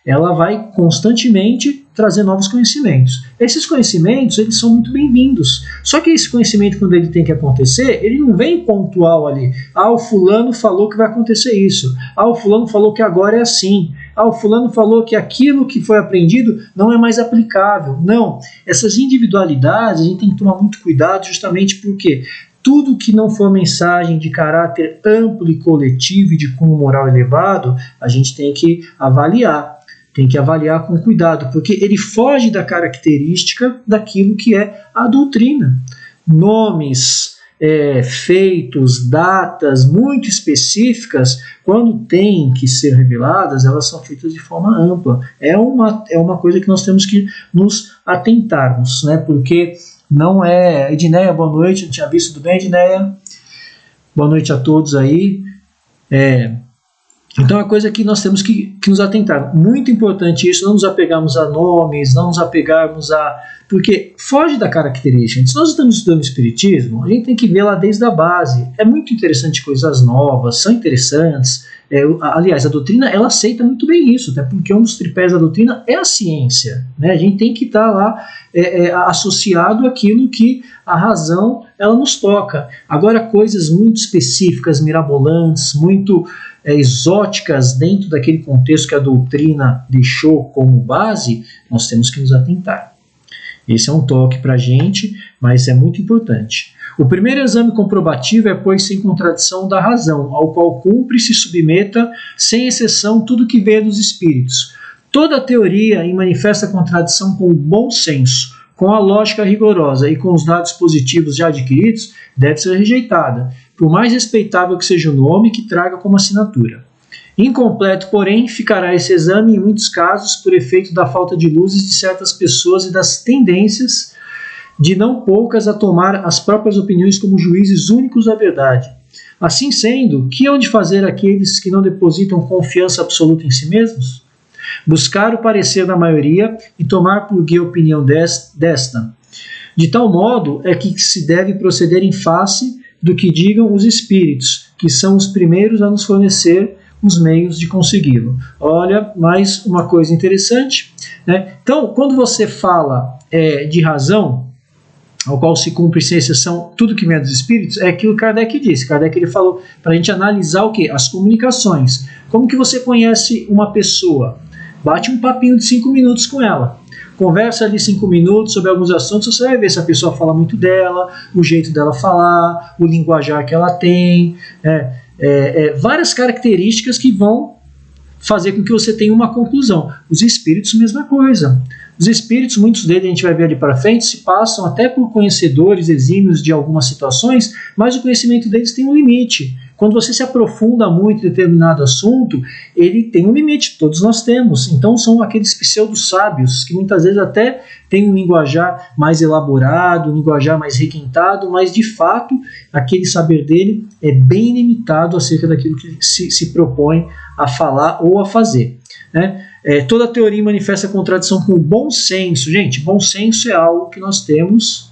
ela vai constantemente trazer novos conhecimentos. Esses conhecimentos, eles são muito bem-vindos. Só que esse conhecimento, quando ele tem que acontecer, ele não vem pontual ali. O fulano falou que vai acontecer isso. O fulano falou que agora é assim. O fulano falou que aquilo que foi aprendido não é mais aplicável. Não. Essas individualidades, a gente tem que tomar muito cuidado, justamente porque tudo que não for mensagem de caráter amplo e coletivo e de cunho moral elevado, a gente tem que avaliar. Tem que avaliar com cuidado, porque ele foge da característica daquilo que é a doutrina. Nomes, feitos, datas muito específicas, quando têm que ser reveladas, elas são feitas de forma ampla. É uma coisa que nós temos que nos atentarmos, né? Porque não é... Edneia, boa noite, não tinha visto. Tudo bem, Edneia? Boa noite a todos aí. Então é uma coisa que nós temos que nos atentar. Muito importante isso, não nos apegarmos a nomes, não nos apegarmos a... Porque foge da característica. Se nós estamos estudando Espiritismo, a gente tem que ver lá desde a base. É muito interessante coisas novas, são interessantes. Aliás, a doutrina ela aceita muito bem isso, até porque um dos tripés da doutrina é a ciência. Né? A gente tem que estar lá associado àquilo que a razão ela nos toca. Agora, coisas muito específicas, mirabolantes, muito exóticas dentro daquele contexto que a doutrina deixou como base, nós temos que nos atentar. Esse é um toque para a gente, mas é muito importante. O primeiro exame comprobativo é, pois, sem contradição da razão, ao qual cumpre e se submeta, sem exceção, tudo que veio dos espíritos. Toda teoria em manifesta contradição com o bom senso, com a lógica rigorosa e com os dados positivos já adquiridos, deve ser rejeitada, por mais respeitável que seja o nome que traga como assinatura. Incompleto, porém, ficará esse exame em muitos casos por efeito da falta de luzes de certas pessoas e das tendências de não poucas a tomar as próprias opiniões como juízes únicos da verdade. Assim sendo, que hão de fazer aqueles que não depositam confiança absoluta em si mesmos? Buscar o parecer da maioria e tomar por guia a opinião desta. De tal modo é que se deve proceder em face do que digam os espíritos, que são os primeiros a nos fornecer os meios de consegui-lo. Olha, mais uma coisa interessante, né? Então, quando você fala de razão, ao qual se cumpre sem exceção tudo que vem dos espíritos, é aquilo que Kardec disse. Kardec ele falou para a gente analisar o quê? As comunicações. Como que você conhece uma pessoa? Bate um papinho de 5 minutos com ela. Conversa ali 5 minutos sobre alguns assuntos, você vai ver se a pessoa fala muito dela, o jeito dela falar, o linguajar que ela tem, várias características que vão fazer com que você tenha uma conclusão. Os espíritos, mesma coisa. Os espíritos, muitos deles, a gente vai ver ali para frente, se passam até por conhecedores exímios de algumas situações, mas o conhecimento deles tem um limite. Quando você se aprofunda muito em determinado assunto, ele tem um limite, todos nós temos. Então são aqueles pseudo-sábios que muitas vezes até têm um linguajar mais elaborado, um linguajar mais requintado, mas de fato aquele saber dele é bem limitado acerca daquilo que se propõe a falar ou a fazer, né? Toda teoria manifesta contradição com o bom senso. Gente, bom senso é algo que nós temos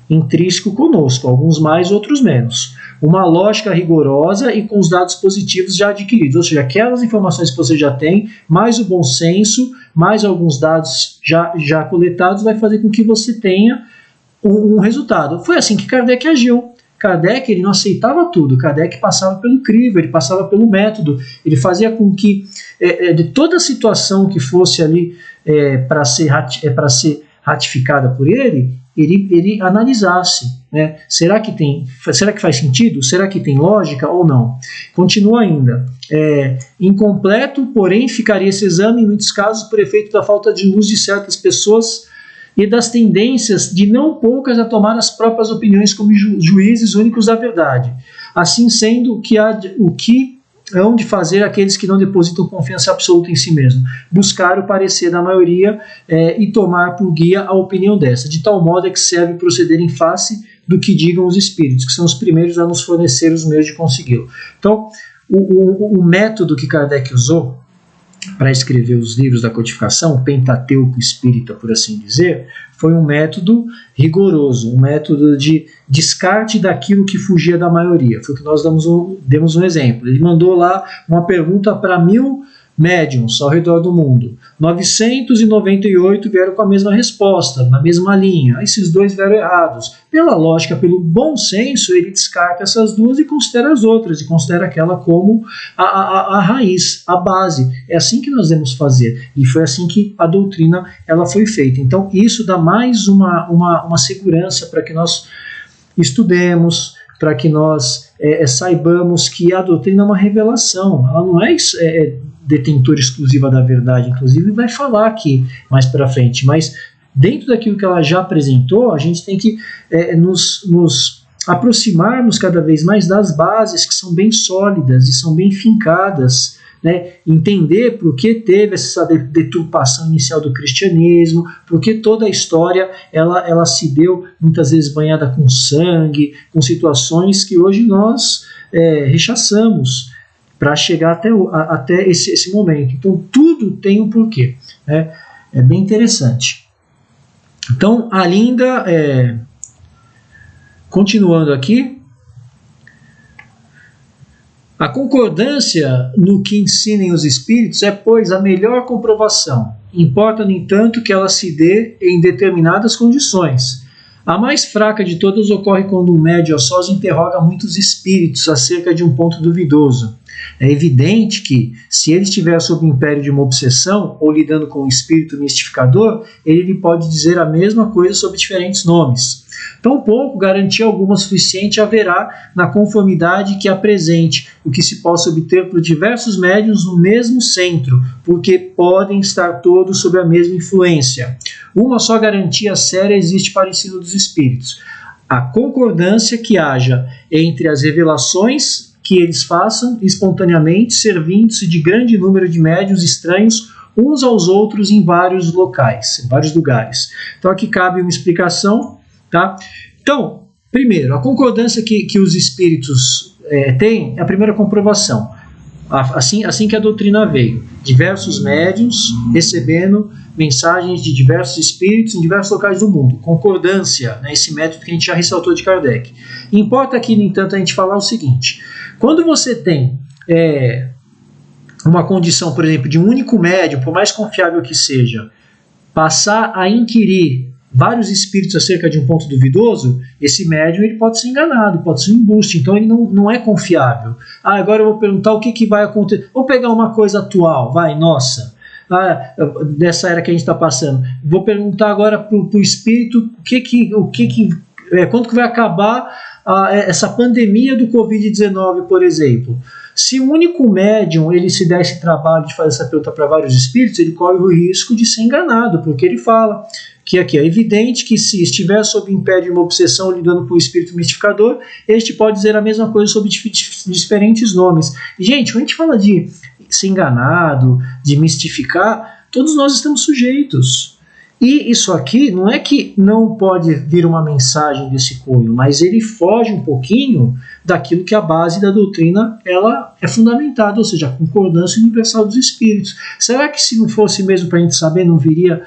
intrínseco conosco, alguns mais, outros menos. Uma lógica rigorosa e com os dados positivos já adquiridos, ou seja, aquelas informações que você já tem, mais o bom senso, mais alguns dados já coletados, vai fazer com que você tenha um resultado. Foi assim que Kardec agiu. Kardec ele não aceitava tudo, Kardec passava pelo crivo, ele passava pelo método, ele fazia com que de toda a situação que fosse ali para ser ratificada por ele analisasse, né? Será que faz sentido? Será que tem lógica ou não? Continua ainda. Incompleto, porém, ficaria esse exame em muitos casos por efeito da falta de luz de certas pessoas e das tendências de não poucas a tomar as próprias opiniões como juízes únicos da verdade. Assim sendo, o que hão de fazer aqueles que não depositam confiança absoluta em si mesmo? Buscar o parecer da maioria e tomar por guia a opinião dessa. De tal modo é que serve proceder em face do que digam os espíritos, que são os primeiros a nos fornecer os meios de consegui-lo. Então, o método que Kardec usou para escrever os livros da codificação, o Pentateuco Espírita, por assim dizer, foi um método rigoroso, um método de descarte daquilo que fugia da maioria. Foi o que nós demos um exemplo. Ele mandou lá uma pergunta para 1000 médiums ao redor do mundo. 998 vieram com a mesma resposta, na mesma linha. Esses 2 vieram errados. Pela lógica, pelo bom senso, ele descarta essas 2 e considera as outras, e considera aquela como a raiz, a base. É assim que nós devemos fazer. E foi assim que a doutrina ela foi feita. Então, isso dá mais uma segurança para que nós estudemos, para que nós saibamos que a doutrina é uma revelação. Ela não é detentora exclusiva da verdade, inclusive vai falar aqui mais para frente, mas dentro daquilo que ela já apresentou, a gente tem que nos aproximarmos cada vez mais das bases que são bem sólidas e são bem fincadas, né? Entender por que teve essa deturpação inicial do cristianismo, por que toda a história ela se deu muitas vezes banhada com sangue, com situações que hoje nós rechaçamos. para chegar até esse momento. Então, tudo tem um porquê. Né? É bem interessante. Então, a Linda, continuando aqui, a concordância no que ensinem os espíritos é, pois, a melhor comprovação. Importa, no entanto, que ela se dê em determinadas condições. A mais fraca de todas ocorre quando um médium a sós interroga muitos espíritos acerca de um ponto duvidoso. É evidente que, se ele estiver sob o império de uma obsessão ou lidando com um espírito mistificador, ele lhe pode dizer a mesma coisa sob diferentes nomes. Tampouco garantia alguma suficiente haverá na conformidade que apresente o que se possa obter por diversos médiuns no mesmo centro, porque podem estar todos sob a mesma influência. Uma só garantia séria existe para o ensino dos espíritos: a concordância que haja entre as revelações que eles façam espontaneamente, servindo-se de grande número de médiuns estranhos uns aos outros em vários locais, em vários lugares. Então aqui cabe uma explicação. Tá? Então, primeiro, a concordância que os espíritos têm é a primeira comprovação. Assim que a doutrina veio, diversos médiuns recebendo mensagens de diversos espíritos em diversos locais do mundo. Concordância, né, esse método que a gente já ressaltou de Kardec. Importa aqui, no entanto, a gente falar o seguinte: quando você tem uma condição, por exemplo, de um único médium, por mais confiável que seja, passar a inquirir vários espíritos acerca de um ponto duvidoso, esse médium ele pode ser enganado, pode ser um embuste, então ele não é confiável. Agora eu vou perguntar o que vai acontecer. Vou pegar uma coisa atual, dessa era que a gente está passando. Vou perguntar agora para o espírito quando que vai acabar essa pandemia do Covid-19, por exemplo. Se o único médium ele se der esse trabalho de fazer essa pergunta para vários espíritos, ele corre o risco de ser enganado, porque ele fala que aqui é evidente que, se estiver sob o império de uma obsessão lidando com o espírito mistificador, este pode dizer a mesma coisa sob diferentes nomes. E, gente, quando a gente fala de ser enganado, de mistificar, todos nós estamos sujeitos. E isso aqui não é que não pode vir uma mensagem desse cunho, mas ele foge um pouquinho daquilo que a base da doutrina ela é fundamentada, ou seja, a concordância universal dos espíritos. Será que, se não fosse mesmo para a gente saber, não viria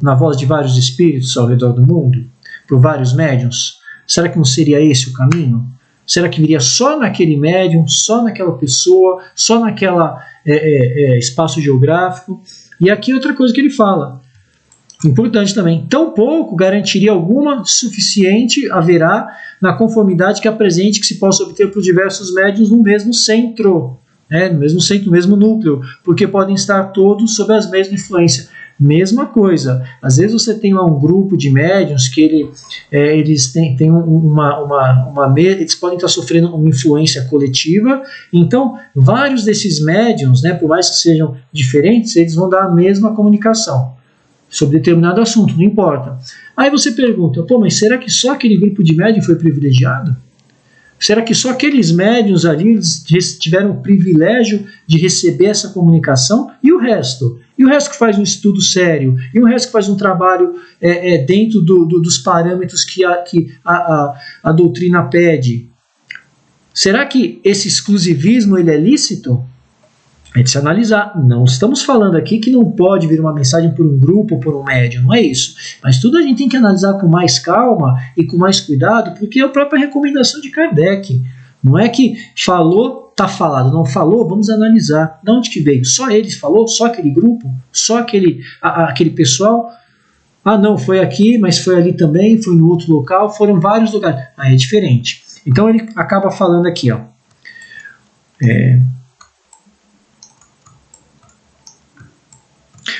na voz de vários espíritos ao redor do mundo, por vários médiuns? Será que não seria esse o caminho? Será que viria só naquele médium, só naquela pessoa, só naquela espaço geográfico? E aqui outra coisa que ele fala, importante também: tampouco garantiria alguma suficiente haverá na conformidade que apresente que se possa obter por diversos médiuns no mesmo centro, no mesmo centro, no mesmo núcleo, porque podem estar todos sob as mesmas influências. Mesma coisa, às vezes você tem lá um grupo de médiuns que eles têm eles podem estar sofrendo uma influência coletiva, então vários desses médiuns, por mais que sejam diferentes, eles vão dar a mesma comunicação sobre determinado assunto, não importa. Aí você pergunta, mas será que só aquele grupo de médiuns foi privilegiado? Será que só aqueles médiuns ali tiveram o privilégio de receber essa comunicação? E o resto? E o resto que faz um estudo sério? E o resto que faz um trabalho dentro dos parâmetros que a doutrina pede? Será que esse exclusivismo ele é lícito? É de se analisar. Não estamos falando aqui que não pode vir uma mensagem por um grupo, por um médium, não é isso. Mas tudo a gente tem que analisar com mais calma e com mais cuidado, porque é a própria recomendação de Kardec. Não é que falou, está falado. Não falou, vamos analisar. De onde que veio? Só eles falou? Só aquele grupo? Só aquele pessoal? Não, foi aqui, mas foi ali também, foi no outro local, foram vários lugares. É diferente. Então ele acaba falando aqui,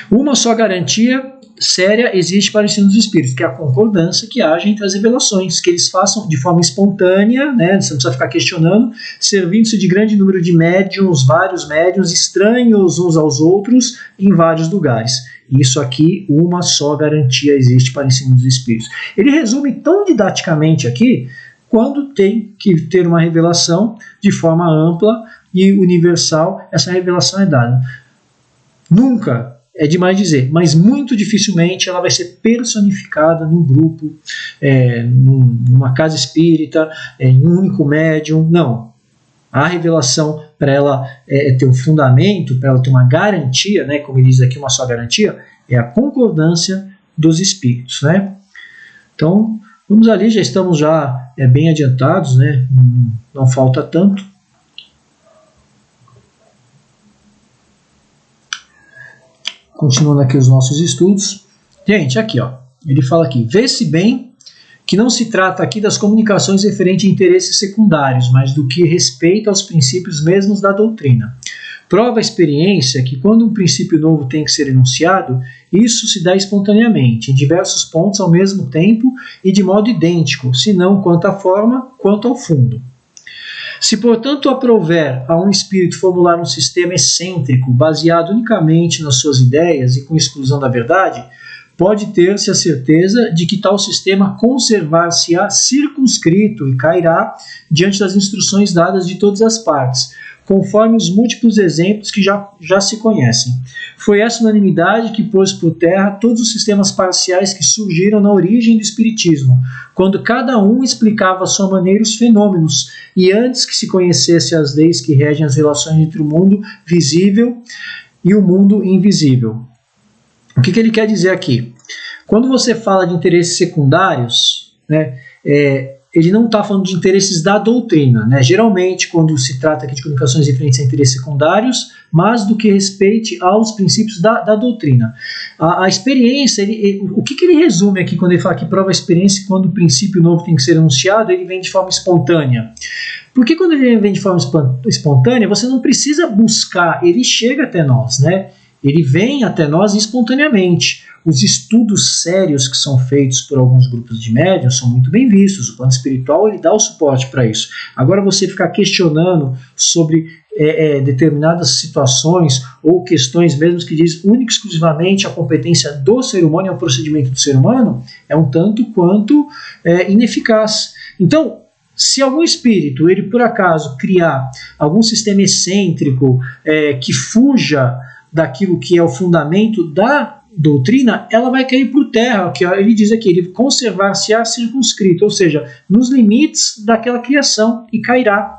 uma só garantia séria existe para o ensino dos espíritos, que é a concordância que haja entre as revelações, que eles façam de forma espontânea, você não precisa ficar questionando, servindo-se de grande número de médiuns, vários médiuns, estranhos uns aos outros, em vários lugares. Isso aqui, uma só garantia existe para o ensino dos espíritos. Ele resume tão didaticamente aqui, quando tem que ter uma revelação de forma ampla e universal, essa revelação é dada. Nunca, é demais dizer, mas muito dificilmente ela vai ser personificada num grupo, numa casa espírita, em um único médium, não. A revelação, para ela ter um fundamento, para ela ter uma garantia, né, como ele diz aqui, uma só garantia, é a concordância dos espíritos, né? Então, vamos ali, já estamos bem adiantados, né? Não falta tanto. Continuando aqui os nossos estudos. Gente, aqui, ó, ele fala aqui, vê-se bem que não se trata aqui das comunicações referentes a interesses secundários, mas do que respeita aos princípios mesmos da doutrina. Prova a experiência que quando um princípio novo tem que ser enunciado, isso se dá espontaneamente, em diversos pontos ao mesmo tempo e de modo idêntico, se não quanto à forma, quanto ao fundo. Se, portanto, aprouver a um espírito formular um sistema excêntrico, baseado unicamente nas suas ideias e com exclusão da verdade, pode ter-se a certeza de que tal sistema conservar-se-á circunscrito e cairá diante das instruções dadas de todas as partes, conforme os múltiplos exemplos que já se conhecem. Foi essa unanimidade que pôs por terra todos os sistemas parciais que surgiram na origem do Espiritismo, quando cada um explicava à sua maneira os fenômenos, e antes que se conhecesse as leis que regem as relações entre o mundo visível e o mundo invisível. O que ele quer dizer aqui? Quando você fala de interesses secundários, né, ele não está falando de interesses da doutrina, né? Geralmente, quando se trata aqui de comunicações referentes a interesses secundários, mas do que respeite aos princípios da doutrina. A experiência, o que ele resume aqui quando ele fala que prova a experiência quando o princípio novo tem que ser anunciado, ele vem de forma espontânea. Porque quando ele vem de forma espontânea, você não precisa buscar, ele chega até nós, né? Ele vem até nós espontaneamente. Os estudos sérios que são feitos por alguns grupos de médiuns são muito bem vistos. O plano espiritual ele dá o suporte para isso. Agora você ficar questionando sobre determinadas situações ou questões mesmo que diz única e exclusivamente a competência do ser humano e o procedimento do ser humano é um tanto quanto ineficaz. Então, se algum espírito, ele por acaso criar algum sistema excêntrico que fuja daquilo que é o fundamento da doutrina, ela vai cair por terra, que ele diz aqui, ele conservar-se-á circunscrito, ou seja, nos limites daquela criação, e cairá,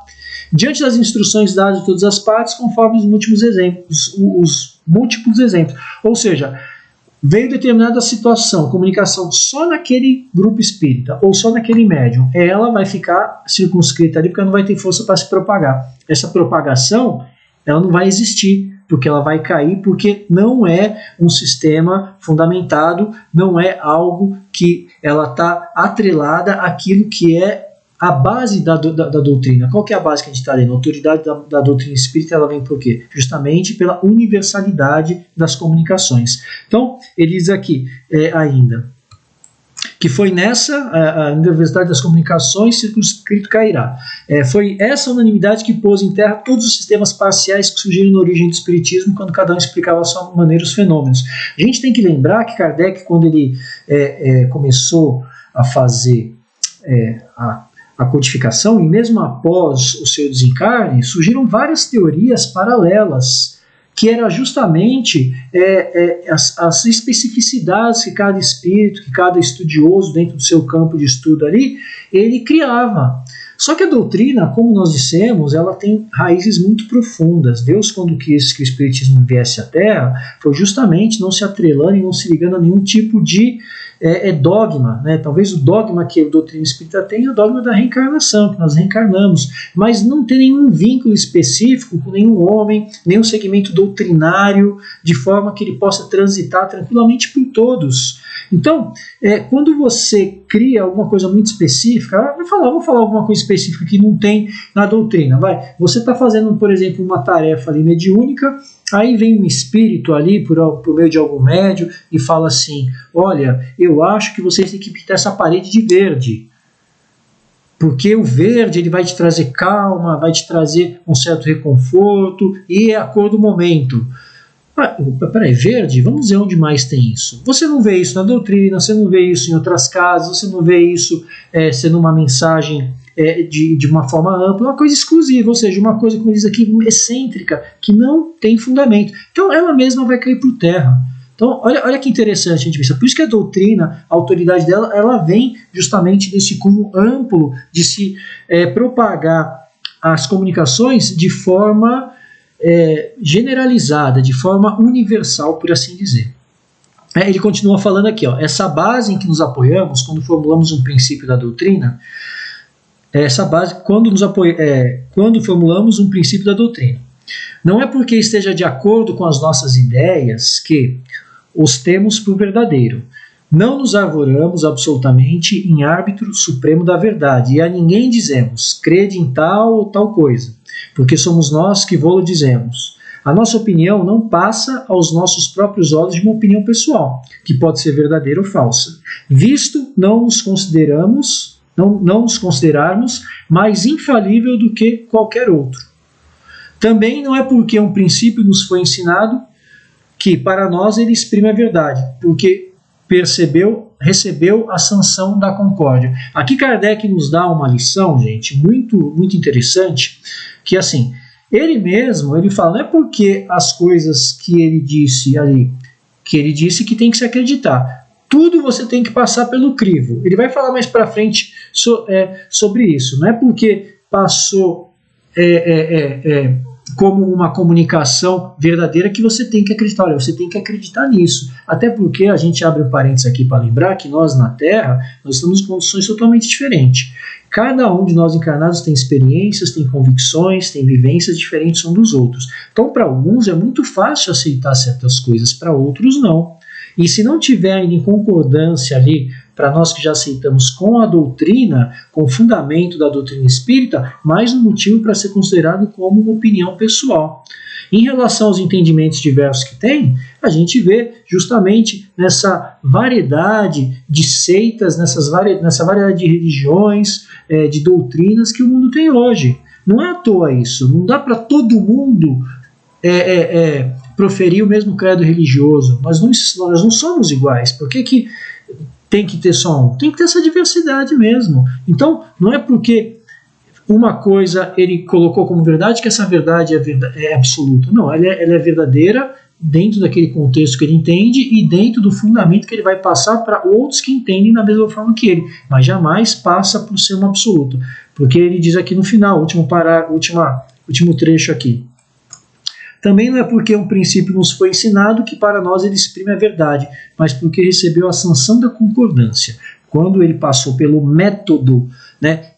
diante das instruções dadas de todas as partes, conforme os múltiplos exemplos. Ou seja, veio determinada situação, comunicação só naquele grupo espírita, ou só naquele médium, ela vai ficar circunscrita ali, porque ela não vai ter força para se propagar. Essa propagação, ela não vai existir, porque ela vai cair, porque não é um sistema fundamentado, não é algo que ela está atrelada àquilo que é a base da doutrina. Qual que é a base que a gente está lendo? A autoridade da doutrina espírita, ela vem por quê? Justamente pela universalidade das comunicações. Então, ele diz aqui ainda, que foi nessa, a Universidade das Comunicações, circunscrito cairá. Foi essa unanimidade que pôs em terra todos os sistemas parciais que surgiram na origem do Espiritismo, quando cada um explicava a sua maneira os fenômenos. A gente tem que lembrar que Kardec, quando ele começou a fazer a codificação, e mesmo após o seu desencarne, surgiram várias teorias paralelas, que era justamente as especificidades que cada espírito, que cada estudioso dentro do seu campo de estudo ali, ele criava. Só que a doutrina, como nós dissemos, ela tem raízes muito profundas. Deus, quando quis que o Espiritismo viesse à Terra, foi justamente não se atrelando e não se ligando a nenhum tipo de dogma, né? Talvez o dogma que a doutrina espírita tem é o dogma da reencarnação, que nós reencarnamos, mas não tem nenhum vínculo específico com nenhum homem, nenhum segmento doutrinário, de forma que ele possa transitar tranquilamente por todos. Então, quando você cria alguma coisa muito específica, vou falar alguma coisa específica que não tem na doutrina, você está fazendo, por exemplo, uma tarefa ali mediúnica, aí vem um espírito ali por meio de algum médium e fala assim, olha, eu acho que vocês têm que pintar essa parede de verde, porque o verde ele vai te trazer calma, vai te trazer um certo reconforto e é a cor do momento. Peraí, verde? Vamos ver onde mais tem isso. Você não vê isso na doutrina, você não vê isso em outras casas, você não vê isso sendo uma mensagem de uma forma ampla, uma coisa exclusiva, ou seja, uma coisa, como diz aqui, excêntrica, que não tem fundamento. Então ela mesma vai cair por terra. Então olha que interessante a gente ver. Por isso que a doutrina, a autoridade dela, ela vem justamente desse cunho amplo de se propagar as comunicações de forma generalizada, de forma universal, por assim dizer. Ele continua falando aqui, ó, essa base em que nos apoiamos quando formulamos um princípio da doutrina, essa base quando formulamos um princípio da doutrina. Não é porque esteja de acordo com as nossas ideias que os temos por verdadeiro. Não nos arvoramos absolutamente em árbitro supremo da verdade, e a ninguém dizemos, crede em tal ou tal coisa, porque somos nós que vô-lo dizemos. A nossa opinião não passa aos nossos próprios olhos de uma opinião pessoal, que pode ser verdadeira ou falsa, visto não nos considerarmos mais infalível do que qualquer outro. Também não é porque um princípio nos foi ensinado que para nós ele exprime a verdade, porque recebeu a sanção da concórdia. Aqui Kardec nos dá uma lição, gente, muito, muito interessante, que assim, ele fala, não é porque as coisas que ele disse ali, que tem que se acreditar. Tudo você tem que passar pelo crivo. Ele vai falar mais para frente sobre isso. Não é porque passou como uma comunicação verdadeira que você tem que acreditar. Olha, você tem que acreditar nisso. Até porque a gente abre um parênteses aqui para lembrar que nós na Terra, nós estamos em condições totalmente diferentes. Cada um de nós encarnados tem experiências, tem convicções, tem vivências diferentes uns dos outros. Então, para alguns é muito fácil aceitar certas coisas, para outros não. E se não tiver ainda em concordância ali, para nós que já aceitamos com a doutrina, com o fundamento da doutrina espírita, mais um motivo para ser considerado como uma opinião pessoal. Em relação aos entendimentos diversos que tem, a gente vê justamente nessa variedade de seitas, nessa variedade de religiões, de doutrinas que o mundo tem hoje. Não é à toa isso, não dá para todo mundo proferir o mesmo credo religioso. Nós não somos iguais. Por que tem que ter só um? Tem que ter essa diversidade mesmo. Então, não é porque uma coisa ele colocou como verdade que essa verdade é absoluta. Não, ela é verdadeira dentro daquele contexto que ele entende e dentro do fundamento que ele vai passar para outros que entendem da mesma forma que ele, mas jamais passa por ser uma absoluta. Porque ele diz aqui no final, último trecho aqui. Também não é porque um princípio nos foi ensinado que para nós ele exprime a verdade, mas porque recebeu a sanção da concordância. Quando ele passou pelo método,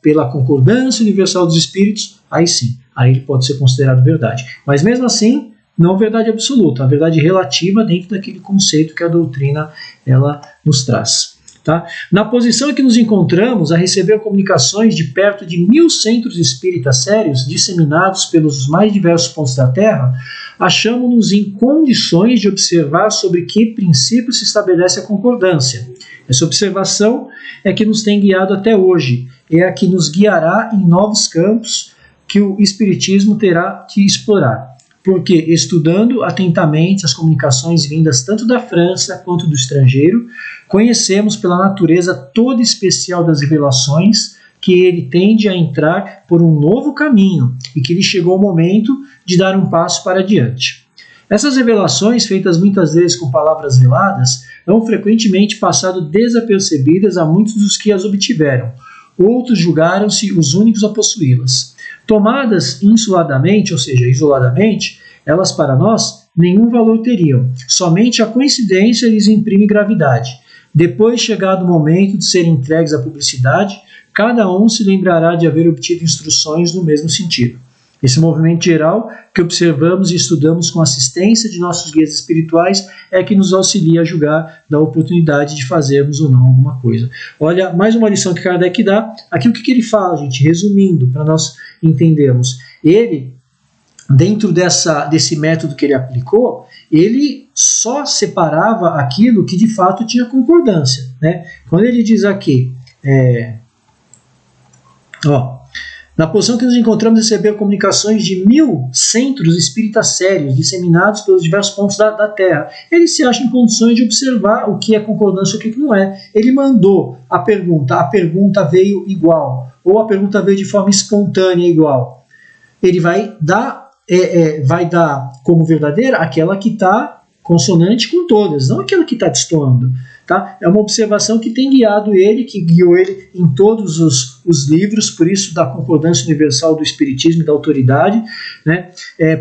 pela concordância universal dos espíritos, aí sim, aí ele pode ser considerado verdade. Mas mesmo assim, não verdade absoluta, a verdade relativa dentro daquele conceito que a doutrina ela nos traz. Tá? Na posição em que nos encontramos, a receber comunicações de perto de 1000 centros espíritas sérios, disseminados pelos mais diversos pontos da Terra, achamos-nos em condições de observar sobre que princípio se estabelece a concordância. Essa observação é que nos tem guiado até hoje, é a que nos guiará em novos campos que o Espiritismo terá que explorar. Porque, estudando atentamente as comunicações vindas tanto da França quanto do estrangeiro, conhecemos pela natureza toda especial das revelações que ele tende a entrar por um novo caminho e que lhe chegou o momento de dar um passo para adiante. Essas revelações, feitas muitas vezes com palavras veladas, são frequentemente passado desapercebidas a muitos dos que as obtiveram. Outros julgaram-se os únicos a possuí-las. Tomadas insuladamente, ou seja, isoladamente, elas para nós nenhum valor teriam. Somente a coincidência lhes imprime gravidade. Depois, chegado o momento de serem entregues à publicidade, cada um se lembrará de haver obtido instruções no mesmo sentido. Esse movimento geral que observamos e estudamos com assistência de nossos guias espirituais é que nos auxilia a julgar da oportunidade de fazermos ou não alguma coisa. Olha, mais uma lição que Kardec dá. Aqui o que ele fala, gente, resumindo, para nós entendermos. Ele, dentro desse método que ele aplicou, ele só separava aquilo que de fato tinha concordância. Quando ele diz aqui, na posição que nos encontramos, receber comunicações de 1000 centros espíritas sérios, disseminados pelos diversos pontos da Terra. Ele se acha em condições de observar o que é concordância e o que não é. Ele mandou a pergunta veio igual, ou a pergunta veio de forma espontânea ele vai dar como verdadeira aquela que está consonante com todas, não aquela que está destoando. Tá? É uma observação que tem guiado ele, que guiou ele em todos os livros, por isso da concordância universal do Espiritismo e da autoridade, né?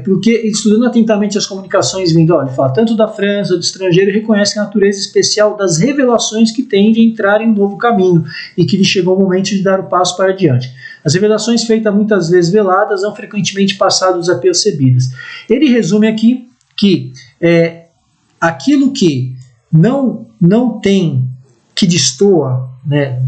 Porque estudando atentamente as comunicações vindo, ele fala, tanto da França, do estrangeiro, reconhece a natureza especial das revelações que tem de entrar em um novo caminho e que lhe chegou o momento de dar o passo para adiante. As revelações feitas muitas vezes veladas são frequentemente passadas desapercebidas. Ele resume aqui que aquilo que não tem, que destoa, né,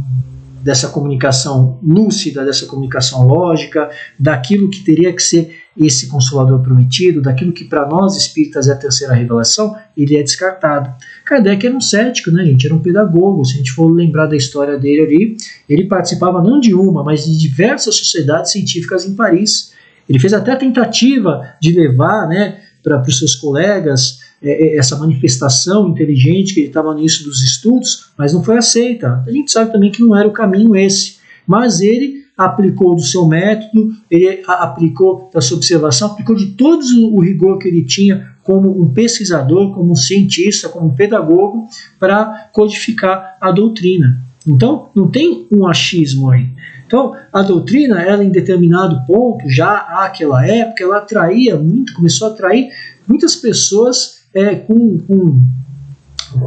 dessa comunicação lúcida, dessa comunicação lógica, daquilo que teria que ser esse Consolador prometido, daquilo que para nós espíritas é a terceira revelação, ele é descartado. Kardec era um cético, né, gente? Era um pedagogo. Se a gente for lembrar da história dele ali, ele participava não de uma, mas de diversas sociedades científicas em Paris. Ele fez até a tentativa de levar, né, para os seus colegas essa manifestação inteligente que ele estava no início dos estudos, mas não foi aceita. A gente sabe também que não era o caminho esse, mas ele aplicou do seu método, ele aplicou da sua observação, aplicou de todo o rigor que ele tinha como um pesquisador, como um cientista, como um pedagogo, para codificar a doutrina. Então, não tem um achismo aí. Então, a doutrina, ela em determinado ponto, já àquela época, ela atraía muito, começou a atrair muitas pessoas com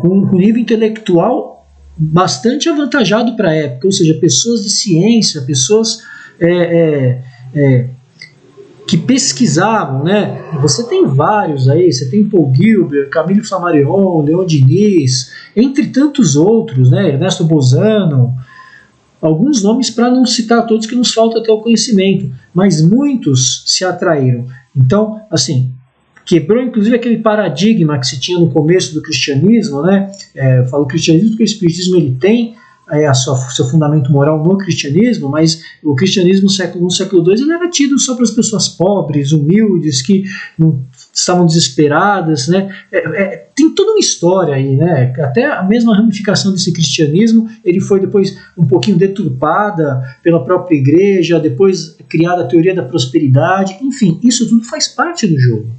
um nível intelectual bastante avantajado para a época, ou seja, pessoas de ciência, pessoas que pesquisavam, né? Você tem vários aí, você tem Paul Gilbert, Camilo Flammarion, Leon Diniz, entre tantos outros, né? Ernesto Bozano, alguns nomes para não citar todos que nos falta até o conhecimento, mas muitos se atraíram. Então, assim, quebrou inclusive aquele paradigma que se tinha no começo do cristianismo, né? Eu falo cristianismo porque o espiritismo ele tem seu fundamento moral no cristianismo, mas o cristianismo no século I, século II, ele era tido só para as pessoas pobres, humildes, que não estavam desesperadas, né? Tem toda uma história aí, né? Até a mesma ramificação desse cristianismo, ele foi depois um pouquinho deturpada pela própria igreja, depois criada a teoria da prosperidade, enfim, isso tudo faz parte do jogo.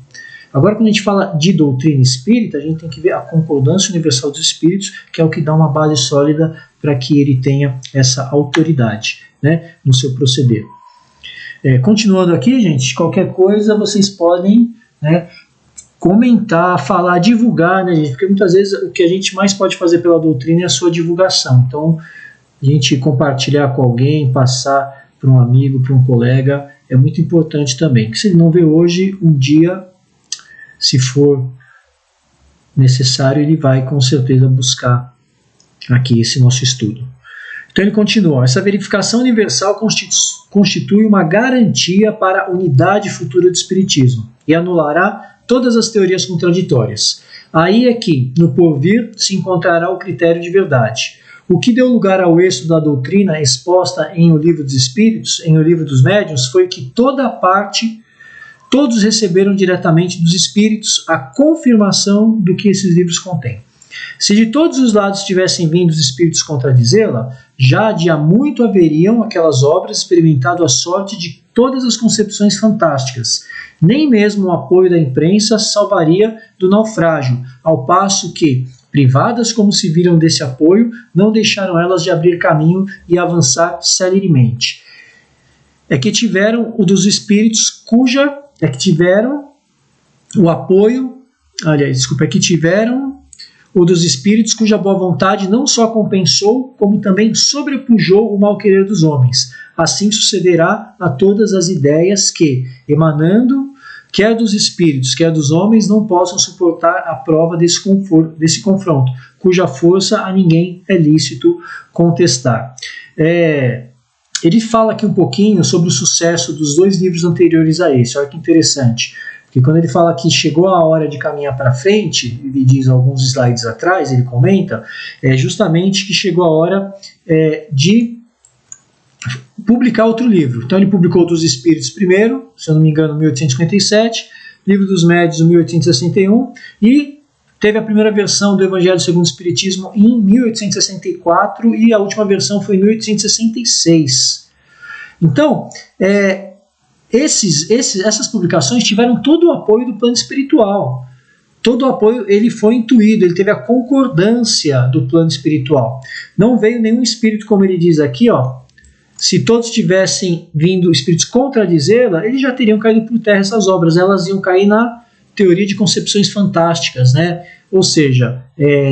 Agora, quando a gente fala de doutrina espírita, a gente tem que ver a concordância universal dos espíritos, que é o que dá uma base sólida para que ele tenha essa autoridade, né, no seu proceder. Continuando aqui, gente, qualquer coisa vocês podem, né, comentar, falar, divulgar, né, gente, porque muitas vezes o que a gente mais pode fazer pela doutrina é a sua divulgação. Então, a gente compartilhar com alguém, passar para um amigo, para um colega, é muito importante também. Porque se ele não vê hoje, um dia, se for necessário, ele vai com certeza buscar aqui esse nosso estudo. Então ele continua, essa verificação universal constitui uma garantia para a unidade futura do Espiritismo e anulará todas as teorias contraditórias. Aí é que, no porvir, se encontrará o critério de verdade. O que deu lugar ao êxito da doutrina exposta em O Livro dos Espíritos, em O Livro dos Médiuns, foi que todos receberam diretamente dos Espíritos a confirmação do que esses livros contêm. Se de todos os lados tivessem vindo os Espíritos contradizê-la, já de há muito haveriam aquelas obras experimentado a sorte de todas as concepções fantásticas. Nem mesmo o apoio da imprensa salvaria do naufrágio, ao passo que, privadas como se viram desse apoio, não deixaram elas de abrir caminho e avançar celeremente. É que tiveram o dos Espíritos é que tiveram o apoio, é que tiveram o dos Espíritos cuja boa vontade não só compensou, como também sobrepujou o mal-querer dos homens. Assim sucederá a todas as ideias que, emanando, quer dos Espíritos, quer dos homens, não possam suportar a prova desse confronto, cuja força a ninguém é lícito contestar. Ele fala aqui um pouquinho sobre o sucesso dos dois livros anteriores a esse. Olha que interessante. Porque quando ele fala que chegou a hora de caminhar para frente, ele diz alguns slides atrás, ele comenta, justamente que chegou a hora de publicar outro livro. Então ele publicou Dos Espíritos primeiro, se eu não me engano, em 1857, Livro dos Médiuns, em 1861, e teve a primeira versão do Evangelho segundo o Espiritismo em 1864 e a última versão foi em 1866. Então, essas publicações tiveram todo o apoio do plano espiritual. todo o apoio ele foi intuído, ele teve a concordância do plano espiritual. Não veio nenhum espírito, como ele diz aqui, se todos tivessem vindo espíritos contradizê-la, eles já teriam caído por terra essas obras, elas iam cair na teoria de concepções fantásticas, né? Ou seja,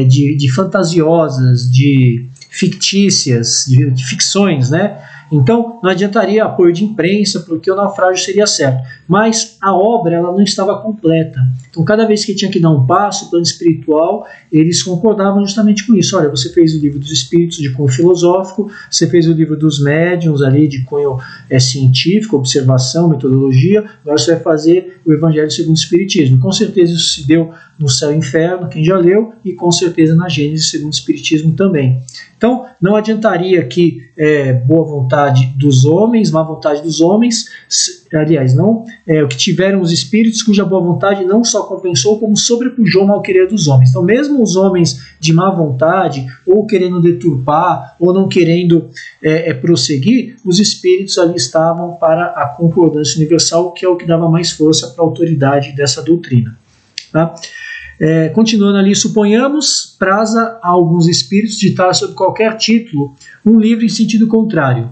de fantasiosas, de fictícias, de ficções, né? Então, não adiantaria apoio de imprensa, porque o naufrágio seria certo. Mas a obra ela não estava completa. Então, cada vez que tinha que dar um passo, o plano espiritual, eles concordavam justamente com isso. Olha, você fez o livro dos espíritos de cunho filosófico, você fez o livro dos médiuns ali de cunho científico, observação, metodologia, agora você vai fazer o Evangelho segundo o Espiritismo. Com certeza isso se deu no Céu e Inferno, quem já leu, e com certeza na Gênesis segundo o Espiritismo também. Então, não adiantaria que boa vontade dos homens, má vontade dos homens, aliás, não, o que tiveram os espíritos cuja boa vontade não só compensou, como sobrepujou o mal querer dos homens. Então, mesmo os homens de má vontade, ou querendo deturpar, ou não querendo prosseguir, os espíritos ali estavam para a concordância universal, que é o que dava mais força para a autoridade dessa doutrina. Tá? Continuando ali, suponhamos, praza a alguns espíritos ditar sob qualquer título um livro em sentido contrário.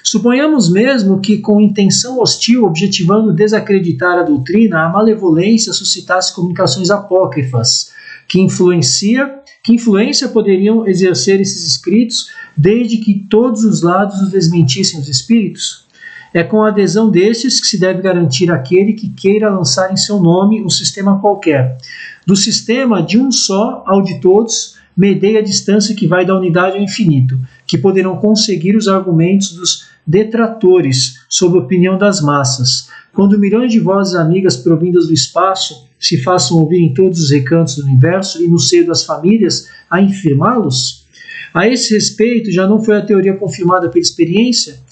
Suponhamos mesmo que, com intenção hostil, objetivando desacreditar a doutrina, a malevolência suscitasse comunicações apócrifas. Que influência poderiam exercer esses escritos, desde que todos os lados os desmentissem os espíritos? É com a adesão destes que se deve garantir aquele que queira lançar em seu nome um sistema qualquer. Do sistema de um só ao de todos, medei a distância que vai da unidade ao infinito, que poderão conseguir os argumentos dos detratores sob a opinião das massas. Quando milhões de vozes amigas provindas do espaço se façam ouvir em todos os recantos do universo e no seio das famílias, a infirmá-los? A esse respeito, já não foi a teoria confirmada pela experiência?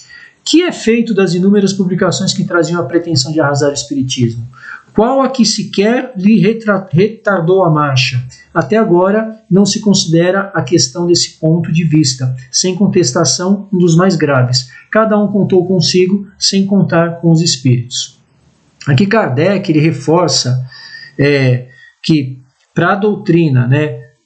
Que é feito das inúmeras publicações que traziam a pretensão de arrasar o espiritismo? Qual a que sequer lhe retardou a marcha? Até agora não se considera a questão desse ponto de vista, sem contestação, um dos mais graves. Cada um contou consigo, sem contar com os espíritos. Aqui Kardec ele reforça que para a doutrina,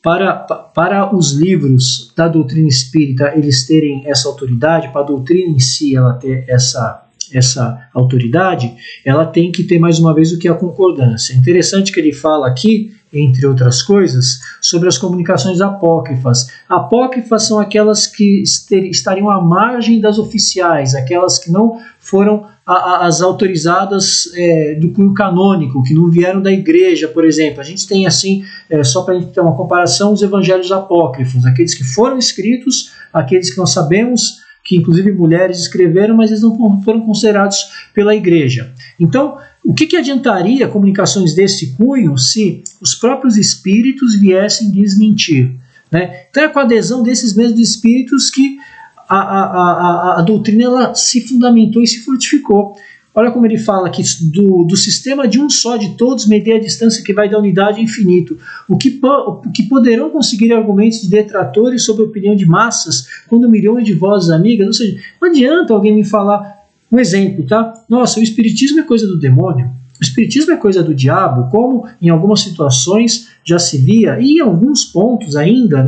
para os livros da doutrina espírita eles terem essa autoridade, para a doutrina em si ela ter essa autoridade, ela tem que ter mais uma vez o que é a concordância. É interessante que ele fala aqui, entre outras coisas, sobre as comunicações apócrifas. Apócrifas são aquelas que estariam à margem das oficiais, aquelas que não foram as autorizadas do cunho canônico, que não vieram da igreja, por exemplo. A gente tem assim, só para a gente ter uma comparação, os evangelhos apócrifos, aqueles que foram escritos, aqueles que nós sabemos que inclusive mulheres escreveram, mas eles não foram considerados pela igreja. Então, o que adiantaria comunicações desse cunho se os próprios espíritos viessem desmentir? Né? Então é com a adesão desses mesmos espíritos que a doutrina ela se fundamentou e se fortificou. Olha como ele fala aqui, do sistema de um só de todos, medir a distância que vai da unidade ao infinito. O que poderão conseguir argumentos de detratores sobre a opinião de massas, quando milhões de vozes amigas, ou seja, não adianta alguém me falar, um exemplo, tá? Nossa, o espiritismo é coisa do demônio, o espiritismo é coisa do diabo, como em algumas situações já se via, e em alguns pontos ainda,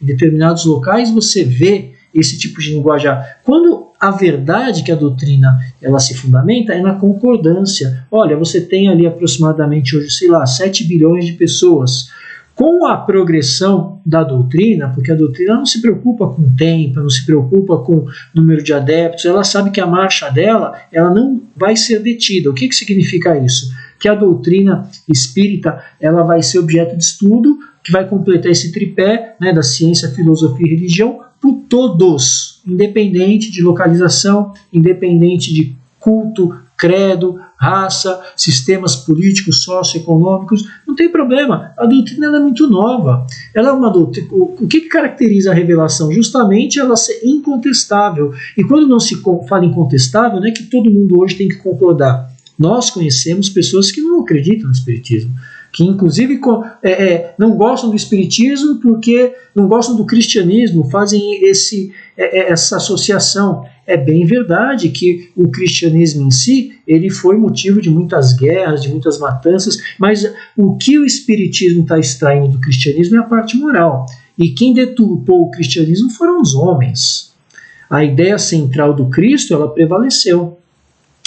em determinados locais você vê esse tipo de linguajar. Quando a verdade que a doutrina ela se fundamenta é na concordância. Olha, você tem ali aproximadamente hoje, 7 bilhões de pessoas. Com a progressão da doutrina, porque a doutrina não se preocupa com o tempo, não se preocupa com o número de adeptos, ela sabe que a marcha dela ela não vai ser detida. O que significa isso? Que a doutrina espírita ela vai ser objeto de estudo, que vai completar esse tripé da ciência, filosofia e religião, por todos, independente de localização, independente de culto, credo, raça, sistemas políticos, socioeconômicos, não tem problema. A doutrina ela é muito nova. Ela é uma doutrina. O que caracteriza a revelação? Justamente ela ser incontestável. E quando não se fala incontestável, não é que todo mundo hoje tem que concordar. Nós conhecemos pessoas que não acreditam no espiritismo, que inclusive não gostam do espiritismo porque não gostam do cristianismo, fazem essa associação. é bem verdade que o cristianismo em si, ele foi motivo de muitas guerras, de muitas matanças, mas o que o espiritismo está extraindo do cristianismo é a parte moral. E quem deturpou o cristianismo foram os homens. A ideia central do Cristo, ela prevaleceu.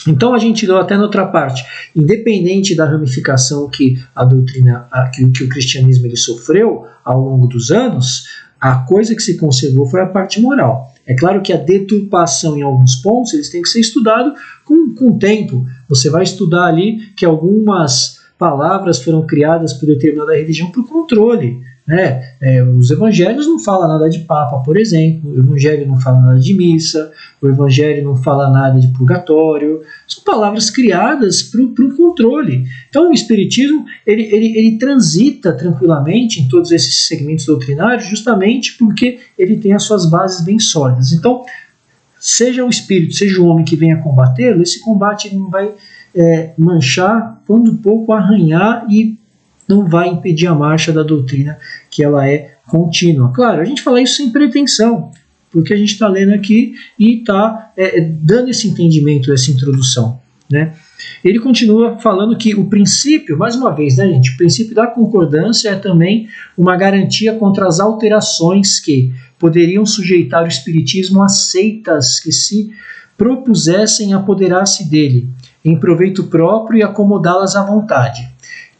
Então a gente deu até na outra parte, independente da ramificação que a doutrina, que o cristianismo ele sofreu ao longo dos anos, a coisa que se conservou foi a parte moral. É claro que a deturpação em alguns pontos eles têm que ser estudados com o tempo. Você vai estudar ali que algumas palavras foram criadas por determinada religião por controle. Né? Os evangelhos não falam nada de papa, por exemplo, o evangelho não fala nada de missa, o evangelho não fala nada de purgatório, são palavras criadas para o controle. Então o espiritismo ele transita tranquilamente em todos esses segmentos doutrinários justamente porque ele tem as suas bases bem sólidas. Então, seja o espírito, seja o homem que venha combatê-lo, esse combate ele não vai manchar, quando pouco arranhar e não vai impedir a marcha da doutrina, que ela é contínua. Claro, a gente fala isso sem pretensão, porque a gente está lendo aqui e está dando esse entendimento, essa introdução. Né? Ele continua falando que o princípio, mais uma vez, né, gente, o princípio da concordância é também uma garantia contra as alterações que poderiam sujeitar o espiritismo a seitas que se propusessem apoderar-se dele, em proveito próprio e acomodá-las à vontade.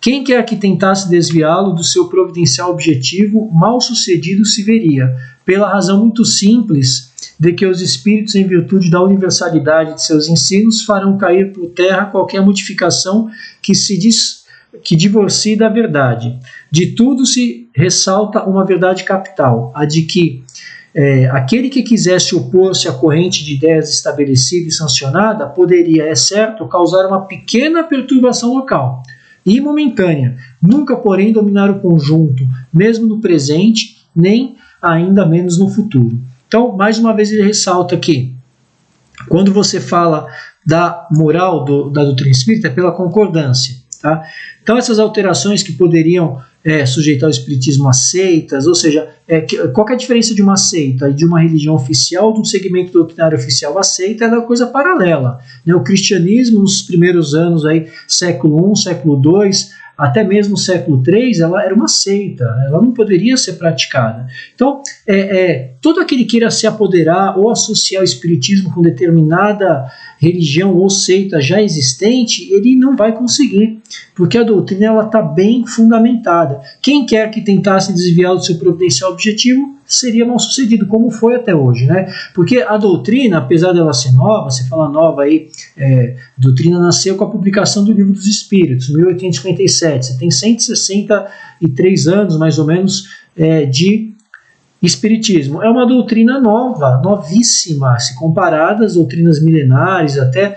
Quem quer que tentasse desviá-lo do seu providencial objetivo, mal sucedido se veria, pela razão muito simples de que os espíritos, em virtude da universalidade de seus ensinos, farão cair por terra qualquer modificação que divorcie da verdade. De tudo se ressalta uma verdade capital, a de que aquele que quisesse opor-se à corrente de ideias estabelecida e sancionada poderia, é certo, causar uma pequena perturbação local e momentânea, nunca, porém, dominar o conjunto, mesmo no presente, nem ainda menos no futuro. Então, mais uma vez, ele ressalta que, quando você fala da moral da doutrina espírita, é pela concordância. Tá? Então, essas alterações que poderiam sujeitar o espiritismo a seitas, ou seja, qual que é a diferença de uma seita e de uma religião oficial, de um segmento doutrinário oficial? A seita é uma coisa paralela. Né? O cristianismo, nos primeiros anos, aí, século I, século II, até mesmo século III, ela era uma seita, ela não poderia ser praticada. Então, todo aquele que queira se apoderar ou associar o espiritismo com determinada religião ou seita já existente, ele não vai conseguir, porque a doutrina está bem fundamentada. Quem quer que tentasse desviar do seu providencial objetivo seria mal sucedido, como foi até hoje, né? Porque a doutrina, apesar dela ser nova, você fala nova aí, a doutrina nasceu com a publicação do Livro dos Espíritos, 1857, você tem 163 anos, mais ou menos, de espiritismo. É uma doutrina nova, novíssima, se comparada às doutrinas milenares, até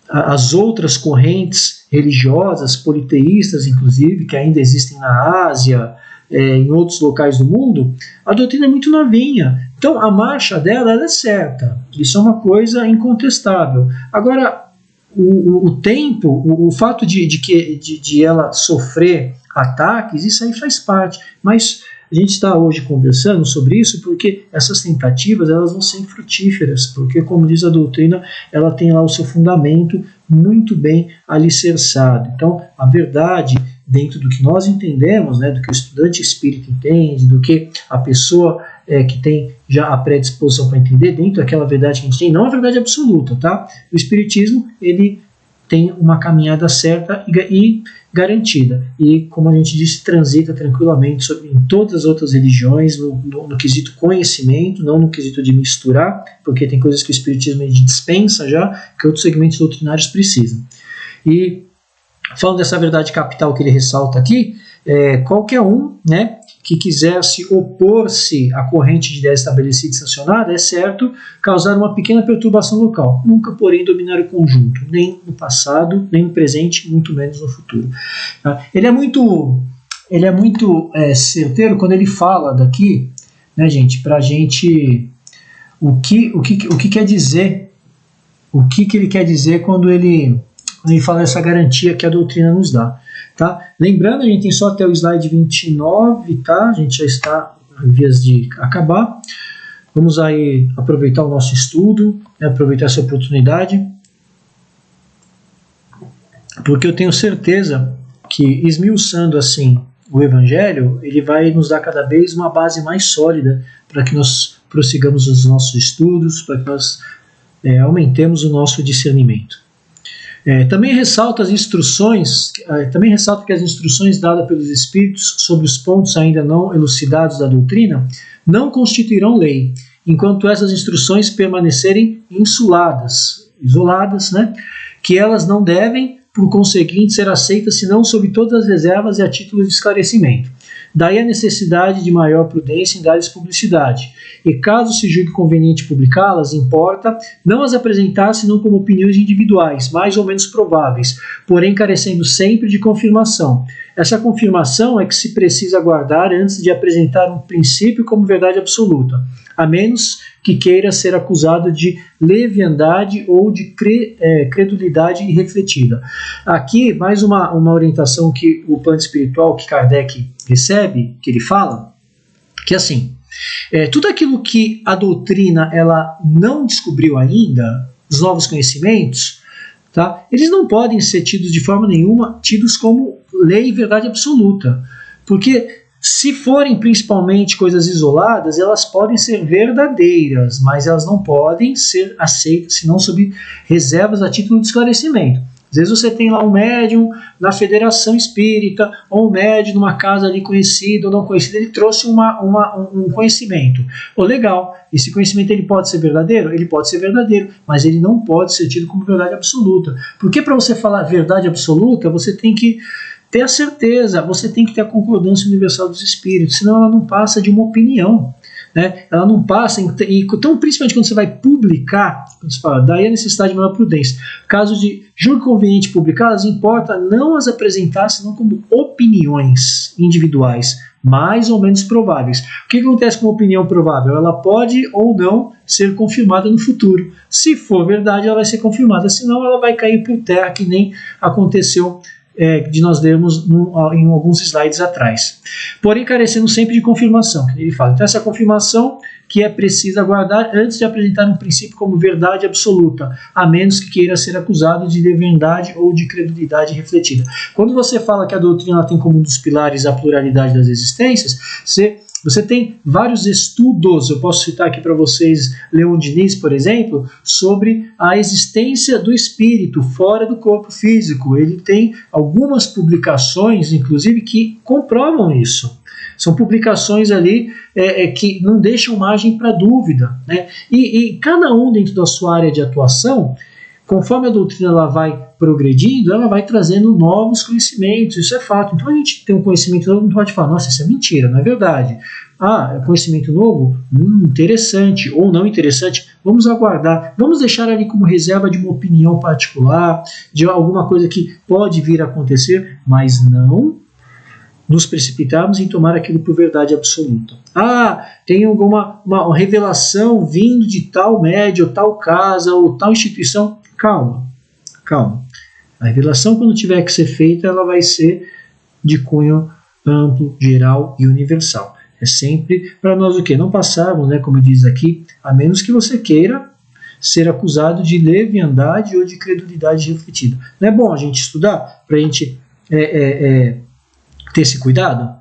as outras correntes religiosas, politeístas, inclusive, que ainda existem na Ásia, em outros locais do mundo, a doutrina é muito novinha. Então, a marcha dela é certa. Isso é uma coisa incontestável. Agora, o tempo, o fato de ela sofrer ataques, isso aí faz parte. Mas a gente está hoje conversando sobre isso porque essas tentativas elas vão ser infrutíferas, porque, como diz a doutrina, ela tem lá o seu fundamento muito bem alicerçado. Então, a verdade, dentro do que nós entendemos, né, do que o estudante espírita entende, do que a pessoa que tem já a predisposição para entender, dentro daquela verdade que a gente tem, não a verdade absoluta, tá? O espiritismo, ele tem uma caminhada certa e garantida. E, como a gente disse, transita tranquilamente em todas as outras religiões, no quesito conhecimento, não no quesito de misturar, porque tem coisas que o espiritismo dispensa já, que outros segmentos doutrinários precisam. E, falando dessa verdade capital que ele ressalta aqui, qualquer um, né, que quisesse opor-se à corrente de ideia estabelecida e sancionada, é certo, causar uma pequena perturbação local, nunca, porém, dominar o conjunto, nem no passado, nem no presente, muito menos no futuro. Tá? Ele é muito certeiro quando ele fala daqui, né, gente, para a gente, o que quer dizer, o que ele quer dizer quando ele fala dessa garantia que a doutrina nos dá. Tá? Lembrando, a gente tem só até o slide 29, tá? A gente já está em vias de acabar. Vamos aí aproveitar o nosso estudo, aproveitar essa oportunidade, porque eu tenho certeza que, esmiuçando assim o Evangelho, ele vai nos dar cada vez uma base mais sólida para que nós prossigamos os nossos estudos, para que nós aumentemos o nosso discernimento. Também ressalto que as instruções dadas pelos Espíritos sobre os pontos ainda não elucidados da doutrina não constituirão lei, enquanto essas instruções permanecerem isoladas, né, que elas não devem, por conseguinte, ser aceitas senão sob todas as reservas e a título de esclarecimento. Daí a necessidade de maior prudência em dar-lhes publicidade. E caso se julgue conveniente publicá-las, importa não as apresentar senão como opiniões individuais, mais ou menos prováveis, porém carecendo sempre de confirmação. Essa confirmação é que se precisa aguardar antes de apresentar um princípio como verdade absoluta, a menos que queira ser acusado de leviandade ou de credulidade irrefletida. Aqui, mais uma orientação que o plano espiritual, que Kardec recebe, que ele fala, que assim, tudo aquilo que a doutrina ela não descobriu ainda, os novos conhecimentos, tá, eles não podem ser tidos de forma nenhuma, tidos como lei e verdade absoluta, porque se forem principalmente coisas isoladas, elas podem ser verdadeiras, mas elas não podem ser aceitas senão sob reservas a título de esclarecimento. Às vezes você tem lá um médium na Federação Espírita, ou um médium numa casa ali conhecida ou não conhecida, ele trouxe um conhecimento. Legal, esse conhecimento ele pode ser verdadeiro? Ele pode ser verdadeiro, mas ele não pode ser tido como verdade absoluta. Porque para você falar verdade absoluta, você tem que ter a certeza, você tem que ter a concordância universal dos espíritos, senão ela não passa de uma opinião, né? Ela não passa, então principalmente quando você vai publicar, quando você fala, daí a necessidade de maior prudência. Caso de julgue conveniente publicá-las, importa não as apresentar, senão como opiniões individuais, mais ou menos prováveis. O que acontece com uma opinião provável? Ela pode ou não ser confirmada no futuro. Se for verdade, ela vai ser confirmada, senão ela vai cair por terra, que nem aconteceu de nós lermos em alguns slides atrás. Porém, carecendo sempre de confirmação. Ele fala, então essa confirmação que é precisa aguardar antes de apresentar um princípio como verdade absoluta, a menos que queira ser acusado de leviandade ou de credulidade refletida. Quando você fala que a doutrina tem como um dos pilares a pluralidade das existências, você tem vários estudos, eu posso citar aqui para vocês Leon Diniz, por exemplo, sobre a existência do espírito fora do corpo físico. Ele tem algumas publicações, inclusive, que comprovam isso. São publicações ali que não deixam margem para dúvida, né? E cada um dentro da sua área de atuação, conforme a doutrina ela vai progredindo, ela vai trazendo novos conhecimentos, isso é fato. Então a gente tem um conhecimento novo, não pode falar, nossa, isso é mentira, não é verdade. É conhecimento novo? Interessante ou não interessante, vamos aguardar, vamos deixar ali como reserva de uma opinião particular, de alguma coisa que pode vir a acontecer, mas não nos precipitarmos em tomar aquilo por verdade absoluta. Tem alguma uma revelação vindo de tal médium, ou tal casa, ou tal instituição. Calma. A revelação, quando tiver que ser feita, ela vai ser de cunho amplo, geral e universal. É sempre para nós o quê? Não passarmos, né, como diz aqui, a menos que você queira ser acusado de leviandade ou de credulidade refletida. Não é bom a gente estudar para a gente ter esse cuidado?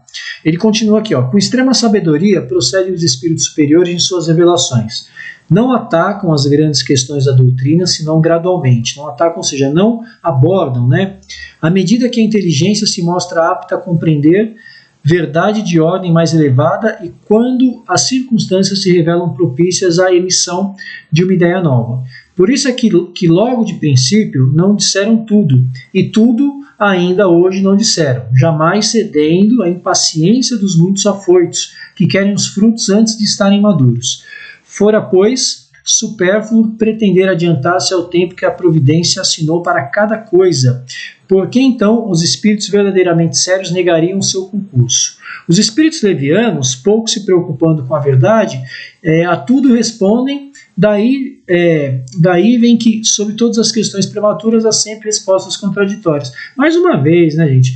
Ele continua aqui, com extrema sabedoria procedem os espíritos superiores em suas revelações. Não atacam as grandes questões da doutrina, senão gradualmente. Não atacam, ou seja, não abordam, né? À medida que a inteligência se mostra apta a compreender verdade de ordem mais elevada e quando as circunstâncias se revelam propícias à emissão de uma ideia nova. Por isso é que logo de princípio não disseram tudo, e tudo ainda hoje não disseram, jamais cedendo à impaciência dos muitos afoitos, que querem os frutos antes de estarem maduros. Fora, pois, supérfluo pretender adiantar-se ao tempo que a providência assinou para cada coisa, porque então os espíritos verdadeiramente sérios negariam o seu concurso. Os espíritos levianos, pouco se preocupando com a verdade, a tudo respondem, daí vem que, sobre todas as questões prematuras, há sempre respostas contraditórias. Mais uma vez, né, gente,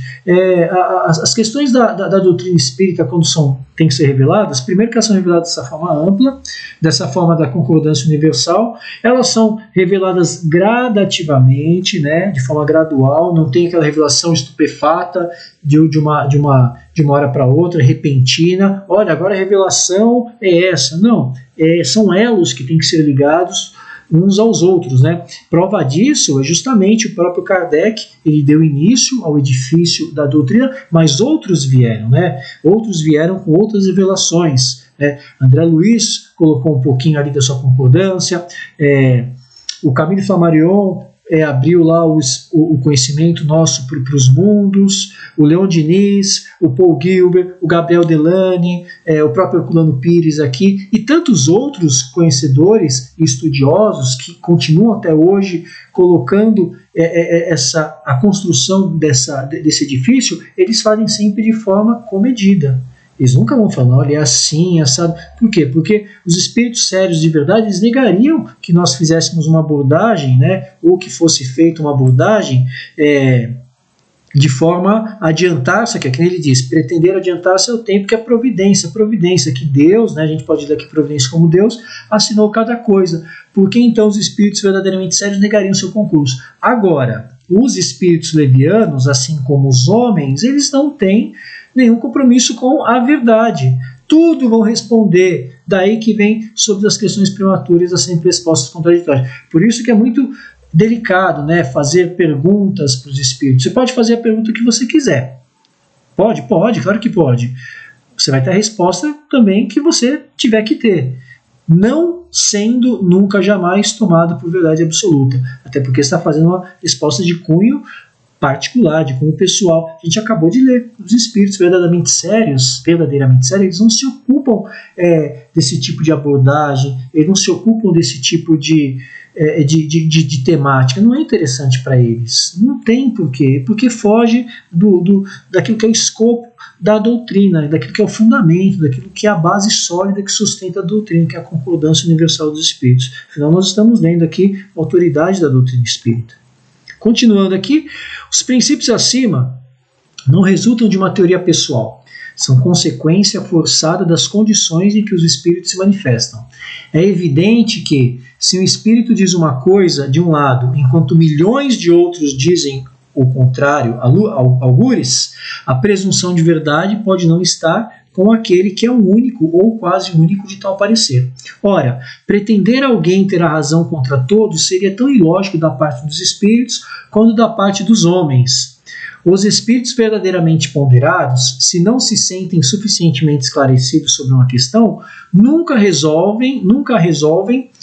as questões da doutrina espírita, quando são têm que ser reveladas? Primeiro que elas são reveladas dessa forma ampla, dessa forma da concordância universal, elas são reveladas gradativamente, né, de forma gradual, não tem aquela revelação estupefata de uma hora para outra, repentina, olha, agora a revelação é essa. Não, são elos que têm que ser ligados uns aos outros, né? Prova disso é justamente o próprio Kardec. Ele deu início ao edifício da doutrina, mas outros vieram, né? Outros vieram com outras revelações, né? André Luiz colocou um pouquinho ali da sua concordância, o Camille Flammarion abriu lá o conhecimento nosso para os mundos, o Leon Diniz, o Paul Gilbert, o Gabriel Delany, o próprio Herculano Pires aqui, e tantos outros conhecedores e estudiosos que continuam até hoje colocando a construção desse edifício. Eles fazem sempre de forma comedida. Eles nunca vão falar, olha, é assim, assado. Por quê? Porque os espíritos sérios de verdade, eles negariam que nós fizéssemos uma abordagem, né, ou que fosse feita uma abordagem de forma a adiantar-se, que é que ele diz, pretender adiantar-se ao tempo que a providência que Deus, né, a gente pode ler aqui providência como Deus, assinou cada coisa. Por que então os espíritos verdadeiramente sérios negariam seu concurso? Agora, os espíritos levianos, assim como os homens, eles não têm nenhum compromisso com a verdade. Tudo vão responder. Daí que vem sobre as questões prematuras as sempre respostas contraditórias. Por isso que é muito delicado, né, fazer perguntas para os espíritos. Você pode fazer a pergunta que você quiser. Pode, claro que pode. Você vai ter a resposta também que você tiver que ter. Não sendo nunca, jamais tomada por verdade absoluta. Até porque você está fazendo uma resposta de cunho particular, de cunho pessoal. A gente acabou de ler, os espíritos verdadeiramente sérios, eles não se ocupam desse tipo de abordagem, eles não se ocupam desse tipo de temática. Não é interessante para eles. Não tem porquê, porque foge daquilo que é o escopo da doutrina, daquilo que é o fundamento, daquilo que é a base sólida que sustenta a doutrina, que é a concordância universal dos espíritos. Afinal, nós estamos lendo aqui a autoridade da doutrina espírita. Continuando aqui, os princípios acima não resultam de uma teoria pessoal, são consequência forçada das condições em que os espíritos se manifestam. É evidente que, se um espírito diz uma coisa de um lado, enquanto milhões de outros dizem o contrário, algures, a presunção de verdade pode não estar com aquele que é o único ou quase único de tal parecer. Ora, pretender alguém ter a razão contra todos seria tão ilógico da parte dos espíritos quanto da parte dos homens. Os espíritos verdadeiramente ponderados, se não se sentem suficientemente esclarecidos sobre uma questão, nunca resolvem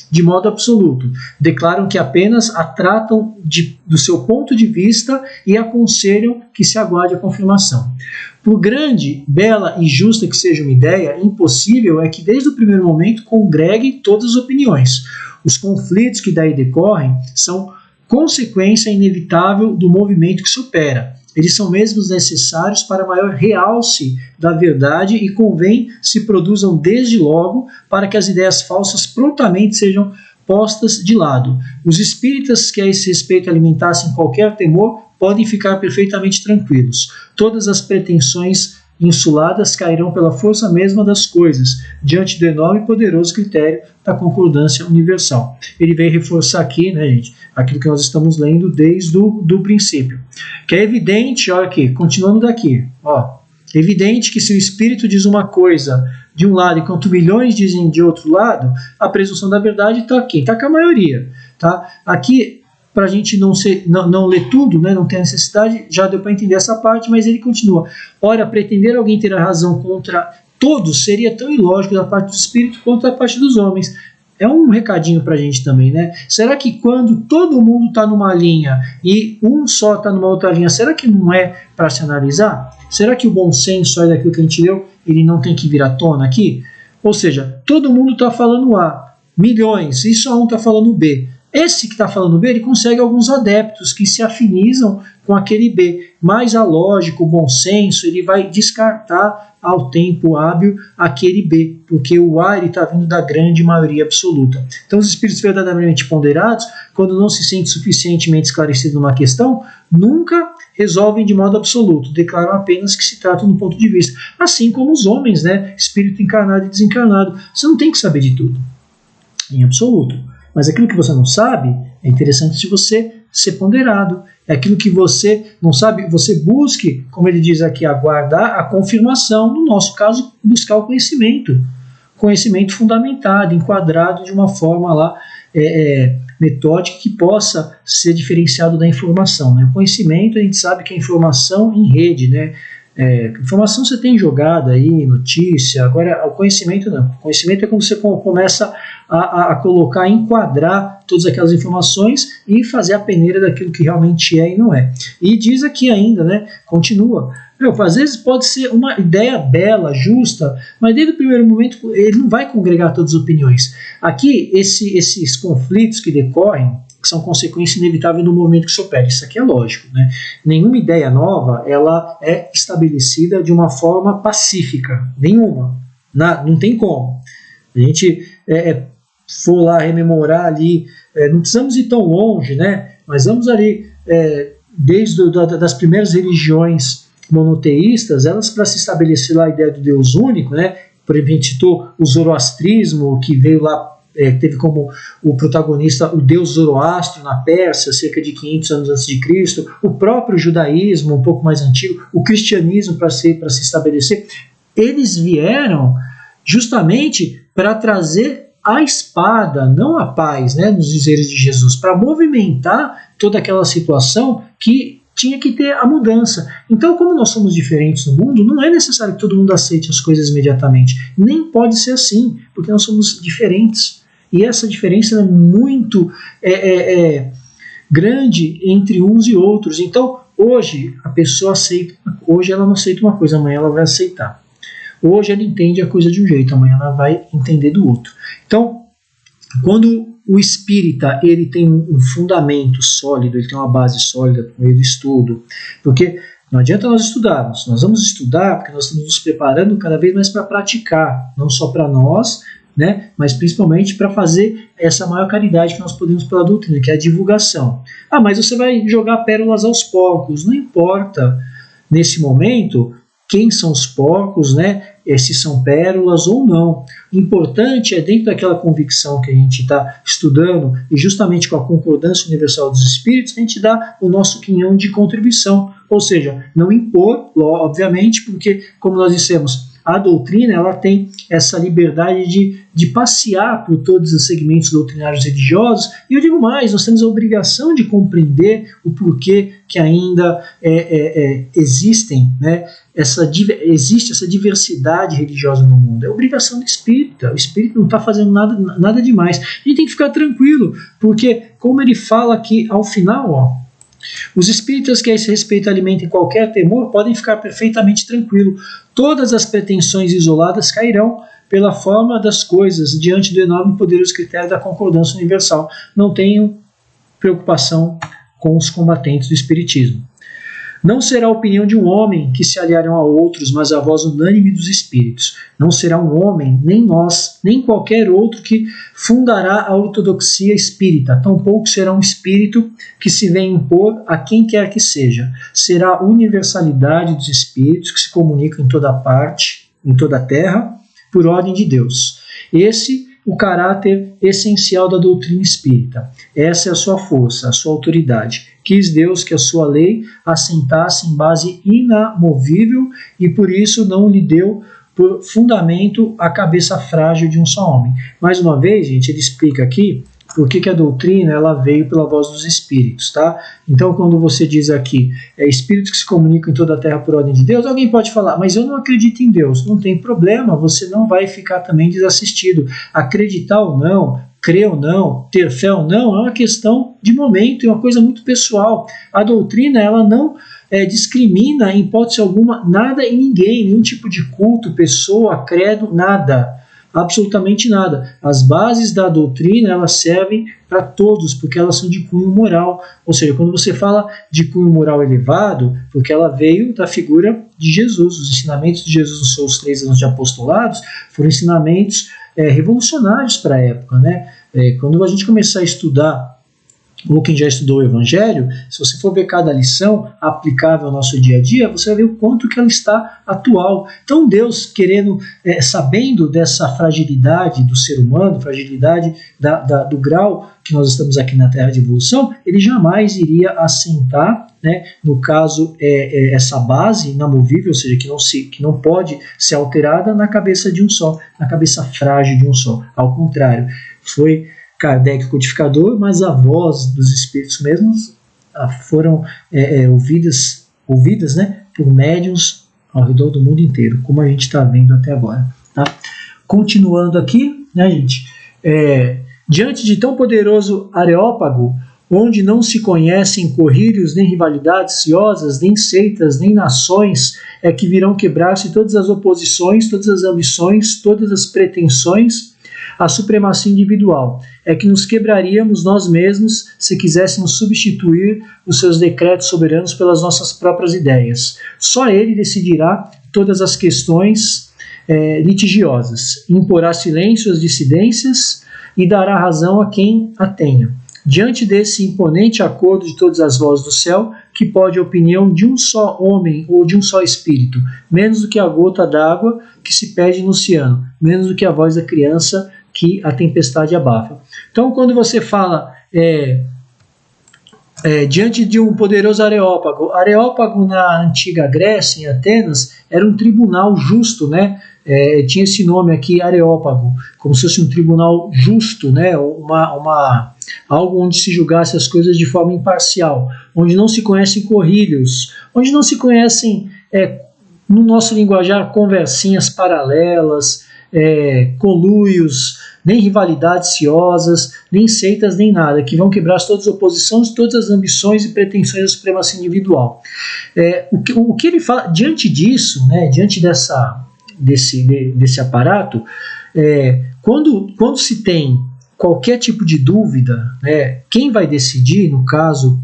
de modo absoluto. Declaram que apenas a tratam do seu ponto de vista e aconselham que se aguarde a confirmação. Por grande, bela e justa que seja uma ideia, impossível é que desde o primeiro momento congregue todas as opiniões. Os conflitos que daí decorrem são consequência inevitável do movimento que se opera. Eles são mesmo necessários para maior realce da verdade e convém se produzam desde logo para que as ideias falsas prontamente sejam postas de lado. Os espíritas que a esse respeito alimentassem qualquer temor podem ficar perfeitamente tranquilos. Todas as pretensões insuladas cairão pela força mesma das coisas, diante do enorme e poderoso critério da concordância universal. Ele vem reforçar aqui, né, gente, aquilo que nós estamos lendo desde o princípio. Que é evidente, olha aqui, continuando daqui, evidente que se o espírito diz uma coisa de um lado enquanto milhões dizem de outro lado, a presunção da verdade está aqui, está com a maioria. Tá? Aqui, para a gente não ler tudo, né, não ter necessidade, já deu para entender essa parte, mas ele continua. Ora, pretender alguém ter a razão contra todos seria tão ilógico da parte do espírito quanto da parte dos homens. É um recadinho para a gente também, né? Será que quando todo mundo está numa linha e um só está numa outra linha, será que não é para se analisar? Será que o bom senso aí daquilo que a gente leu, ele não tem que vir à tona aqui? Ou seja, todo mundo está falando A, milhões, e só um está falando B. Esse que está falando B, ele consegue alguns adeptos que se afinizam com aquele B, mas a lógica, o bom senso, ele vai descartar ao tempo hábil aquele B, porque o A está vindo da grande maioria absoluta. Então os espíritos verdadeiramente ponderados, quando não se sente suficientemente esclarecido numa questão, nunca resolvem de modo absoluto, declaram apenas que se trata do ponto de vista. Assim como os homens, né? Espírito encarnado e desencarnado. Você não tem que saber de tudo, em absoluto. Mas aquilo que você não sabe, é interessante se você ser ponderado. É aquilo que você não sabe, você busque, como ele diz aqui, aguardar a confirmação. No nosso caso, buscar o conhecimento. Conhecimento fundamentado, enquadrado de uma forma lá metódica que possa ser diferenciado da informação, né? O conhecimento, a gente sabe que é informação em rede, né? Informação você tem jogada aí, notícia. Agora, o conhecimento não. O conhecimento é quando você começa a colocar, enquadrar todas aquelas informações e fazer a peneira daquilo que realmente é e não é. E diz aqui ainda, né? Continua. Às vezes pode ser uma ideia bela, justa, mas desde o primeiro momento ele não vai congregar todas as opiniões. Aqui, esses conflitos que decorrem, que são consequência inevitável do movimento que se opera. Isso aqui é lógico, né? Nenhuma ideia nova ela é estabelecida de uma forma pacífica. Nenhuma. Não tem como. A gente for lá rememorar ali, não precisamos ir tão longe, né? Mas vamos ali, desde das primeiras religiões monoteístas, elas para se estabelecer lá a ideia do Deus único, né? Por exemplo, a gente citou o zoroastrismo, que veio lá, teve como o protagonista o deus Zoroastro na Pérsia, cerca de 500 anos antes de Cristo, o próprio judaísmo, um pouco mais antigo, o cristianismo para se estabelecer. Eles vieram justamente para trazer a espada, não a paz, né, nos dizeres de Jesus, para movimentar toda aquela situação que tinha que ter a mudança. Então, como nós somos diferentes no mundo, não é necessário que todo mundo aceite as coisas imediatamente. Nem pode ser assim, porque nós somos diferentes. E essa diferença é muito grande entre uns e outros. Então, hoje a pessoa aceita, hoje ela não aceita uma coisa, amanhã ela vai aceitar. Hoje ela entende a coisa de um jeito, amanhã ela vai entender do outro. Então, quando o espírita ele tem um fundamento sólido, ele tem uma base sólida por meio do estudo, porque não adianta nós estudarmos, nós vamos estudar porque nós estamos nos preparando cada vez mais para praticar, não só para nós, né, mas principalmente para fazer essa maior caridade que nós podemos pela doutrina, que é a divulgação. Mas você vai jogar pérolas aos porcos, não importa nesse momento quem são os porcos, né, se são pérolas ou não. O importante é, dentro daquela convicção que a gente está estudando, e justamente com a concordância universal dos espíritos, a gente dá o nosso quinhão de contribuição. Ou seja, não impor, obviamente, porque, como nós dissemos, a doutrina ela tem essa liberdade de passear por todos os segmentos doutrinários religiosos, e eu digo mais, nós temos a obrigação de compreender o porquê que ainda existem, né, existe essa diversidade religiosa no mundo. É obrigação do espírita. O espírito não está fazendo nada demais. A gente tem que ficar tranquilo, porque, como ele fala aqui ao final, os espíritas que a esse respeito alimentem qualquer temor podem ficar perfeitamente tranquilos. Todas as pretensões isoladas cairão pela forma das coisas diante do enorme e poderoso critério da concordância universal. Não tenham preocupação com os combatentes do espiritismo. Não será a opinião de um homem que se aliarão a outros, mas a voz unânime dos espíritos. Não será um homem, nem nós, nem qualquer outro que fundará a ortodoxia espírita. Tampouco será um espírito que se venha impor a quem quer que seja. Será a universalidade dos espíritos que se comunicam em toda parte, em toda a terra, por ordem de Deus. Esse o caráter essencial da doutrina espírita. Essa é a sua força, a sua autoridade. Quis Deus que a sua lei assentasse em base inamovível e por isso não lhe deu por fundamento a cabeça frágil de um só homem. Mais uma vez, gente, ele explica aqui por que a doutrina ela veio pela voz dos espíritos, tá? Então, quando você diz aqui, espíritos que se comunicam em toda a terra por ordem de Deus, alguém pode falar, mas eu não acredito em Deus. Não tem problema, você não vai ficar também desassistido. Acreditar ou não, crer ou não, ter fé ou não, é uma questão de momento, é uma coisa muito pessoal. A doutrina, ela não discrimina, em hipótese alguma, nada e ninguém, nenhum tipo de culto, pessoa, credo, nada. Absolutamente nada. As bases da doutrina elas servem para todos, porque elas são de cunho moral. Ou seja, quando você fala de cunho moral elevado, porque ela veio da figura de Jesus. Os ensinamentos de Jesus nos seus 3 anos de apostolados foram ensinamentos revolucionários para a época, né? Quando a gente começar a estudar ou quem já estudou o Evangelho, se você for ver cada lição aplicável ao nosso dia a dia, você vai ver o quanto que ela está atual. Então Deus, querendo, sabendo dessa fragilidade do ser humano, fragilidade do grau que nós estamos aqui na Terra de evolução, ele jamais iria assentar, né, no caso, essa base inamovível, ou seja, que não pode ser alterada na cabeça de um só, na cabeça frágil de um só. Ao contrário, foi Kardec codificador, mas a voz dos espíritos mesmos foram ouvidas, né, por médiuns ao redor do mundo inteiro, como a gente está vendo até agora. Tá? Continuando aqui, né, gente, diante de tão poderoso Areópago, onde não se conhecem corrírios, nem rivalidades ciosas, nem seitas, nem nações, é que virão quebrar-se todas as oposições, todas as ambições, todas as pretensões, a supremacia individual. É que nos quebraríamos nós mesmos se quiséssemos substituir os seus decretos soberanos pelas nossas próprias ideias. Só ele decidirá todas as questões litigiosas, imporá silêncio às dissidências e dará razão a quem a tenha. Diante desse imponente acordo de todas as vozes do céu, que pode a opinião de um só homem ou de um só espírito, menos do que a gota d'água que se perde no oceano, menos do que a voz da criança que a tempestade abafa. Então, quando você fala diante de um poderoso Areópago na antiga Grécia, em Atenas, era um tribunal justo, né? Tinha esse nome aqui, Areópago, como se fosse um tribunal justo, né? Algo onde se julgasse as coisas de forma imparcial, onde não se conhecem corrílios, onde não se conhecem, no nosso linguajar, conversinhas paralelas, conluios, nem rivalidades ciosas, nem seitas, nem nada, que vão quebrar todas as oposições, todas as ambições e pretensões da supremacia individual. O que ele fala, diante disso, né, diante desse aparato, quando se tem qualquer tipo de dúvida, né, quem vai decidir, no caso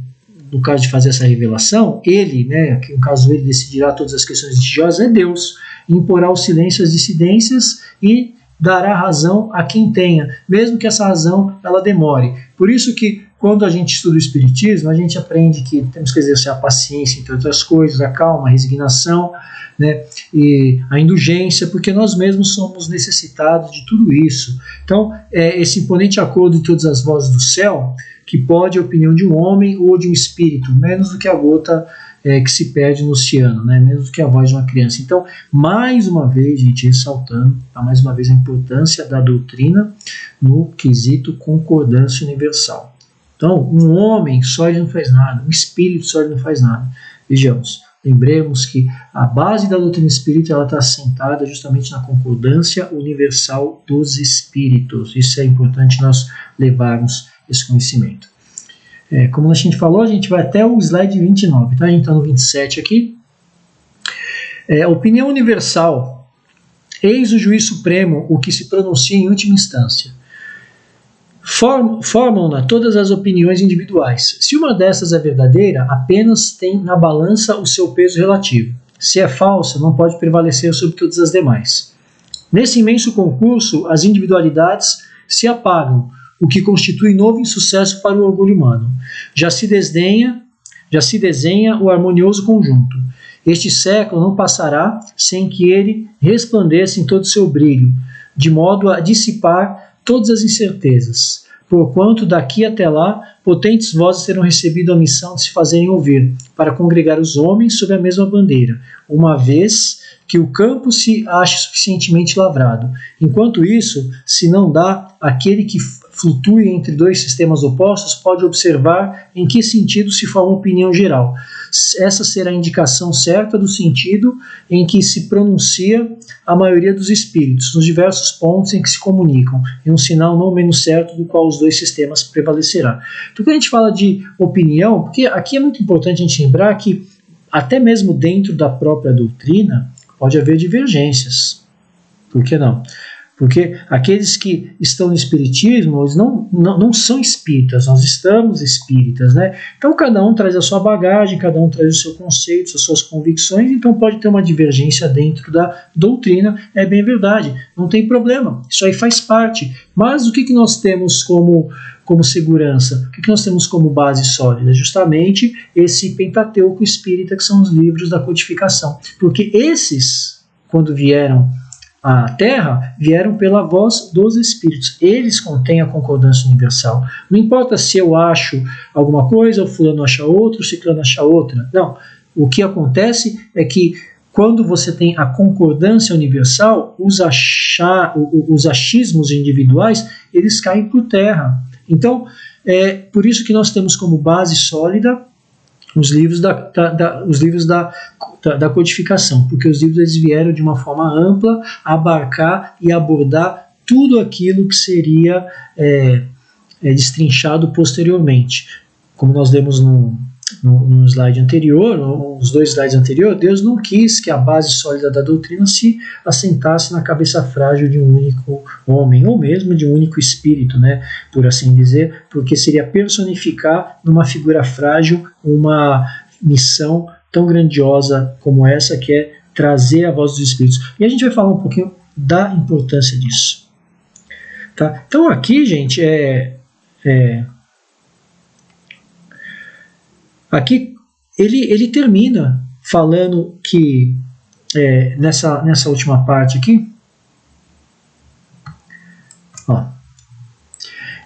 de fazer essa revelação, ele, né, que no caso ele decidirá todas as questões litigiosas, é Deus, imporá o silêncio às dissidências e dará razão a quem tenha, mesmo que essa razão ela demore. Por isso que quando a gente estuda o Espiritismo, a gente aprende que temos que exercer a paciência, entre outras coisas, a calma, a resignação, né, e a indulgência, porque nós mesmos somos necessitados de tudo isso. Então, esse imponente acordo de todas as vozes do céu, que pode a opinião de um homem ou de um espírito, menos do que a gota que se perde no oceano, né? Menos do que a voz de uma criança. Então, mais uma vez, gente, ressaltando, mais uma vez a importância da doutrina no quesito concordância universal. Então, um homem só ele não faz nada, um espírito só ele não faz nada. Vejamos, lembremos que a base da doutrina espírita ela está assentada justamente na concordância universal dos espíritos. Isso é importante nós levarmos esse conhecimento. Como a gente falou, a gente vai até o slide 29, tá? A gente está no 27 aqui. Opinião universal. Eis o juiz supremo o que se pronuncia em última instância. Formam-na todas as opiniões individuais. Se uma dessas é verdadeira, apenas tem na balança o seu peso relativo. Se é falsa, não pode prevalecer sobre todas as demais. Nesse imenso concurso, as individualidades se apagam, o que constitui novo insucesso para o orgulho humano. Já se desenha o harmonioso conjunto. Este século não passará sem que ele resplandeça em todo o seu brilho, de modo a dissipar todas as incertezas, porquanto daqui até lá potentes vozes terão recebido a missão de se fazerem ouvir, para congregar os homens sob a mesma bandeira, uma vez que o campo se ache suficientemente lavrado. Enquanto isso, se não dá, aquele que flutue entre dois sistemas opostos pode observar em que sentido se forma a opinião geral. Essa será a indicação certa do sentido em que se pronuncia a maioria dos espíritos, nos diversos pontos em que se comunicam, e um sinal não menos certo do qual os dois sistemas prevalecerá. Então, quando a gente fala de opinião, porque aqui é muito importante a gente lembrar que até mesmo dentro da própria doutrina pode haver divergências. Por que não? Porque aqueles que estão no espiritismo, eles não são espíritas, nós estamos espíritas, né? Então cada um traz a sua bagagem, cada um traz o seu conceito, as suas convicções, então pode ter uma divergência dentro da doutrina, é bem verdade, não tem problema, isso aí faz parte. Mas o que nós temos como segurança? O que nós temos como base sólida? Justamente esse Pentateuco espírita, que são os livros da codificação. Porque esses, quando vieram à Terra, vieram pela voz dos Espíritos. Eles contêm a concordância universal. Não importa se eu acho alguma coisa, o fulano acha outra, o ciclano acha outra. Não. O que acontece é que quando você tem a concordância universal, os achismos individuais, eles caem por terra. Então, é por isso que nós temos como base sólida os livros da codificação, porque os livros eles vieram de uma forma ampla abarcar e abordar tudo aquilo que seria destrinchado posteriormente. Como nós lemos no slide anterior, nos 2 slides anteriores, Deus não quis que a base sólida da doutrina se assentasse na cabeça frágil de um único homem, ou mesmo de um único espírito, né, por assim dizer, porque seria personificar numa figura frágil uma missão tão grandiosa como essa, que é trazer a voz dos espíritos. E a gente vai falar um pouquinho da importância disso. Tá? Então aqui, gente, aqui ele termina falando que nessa última parte aqui, ó,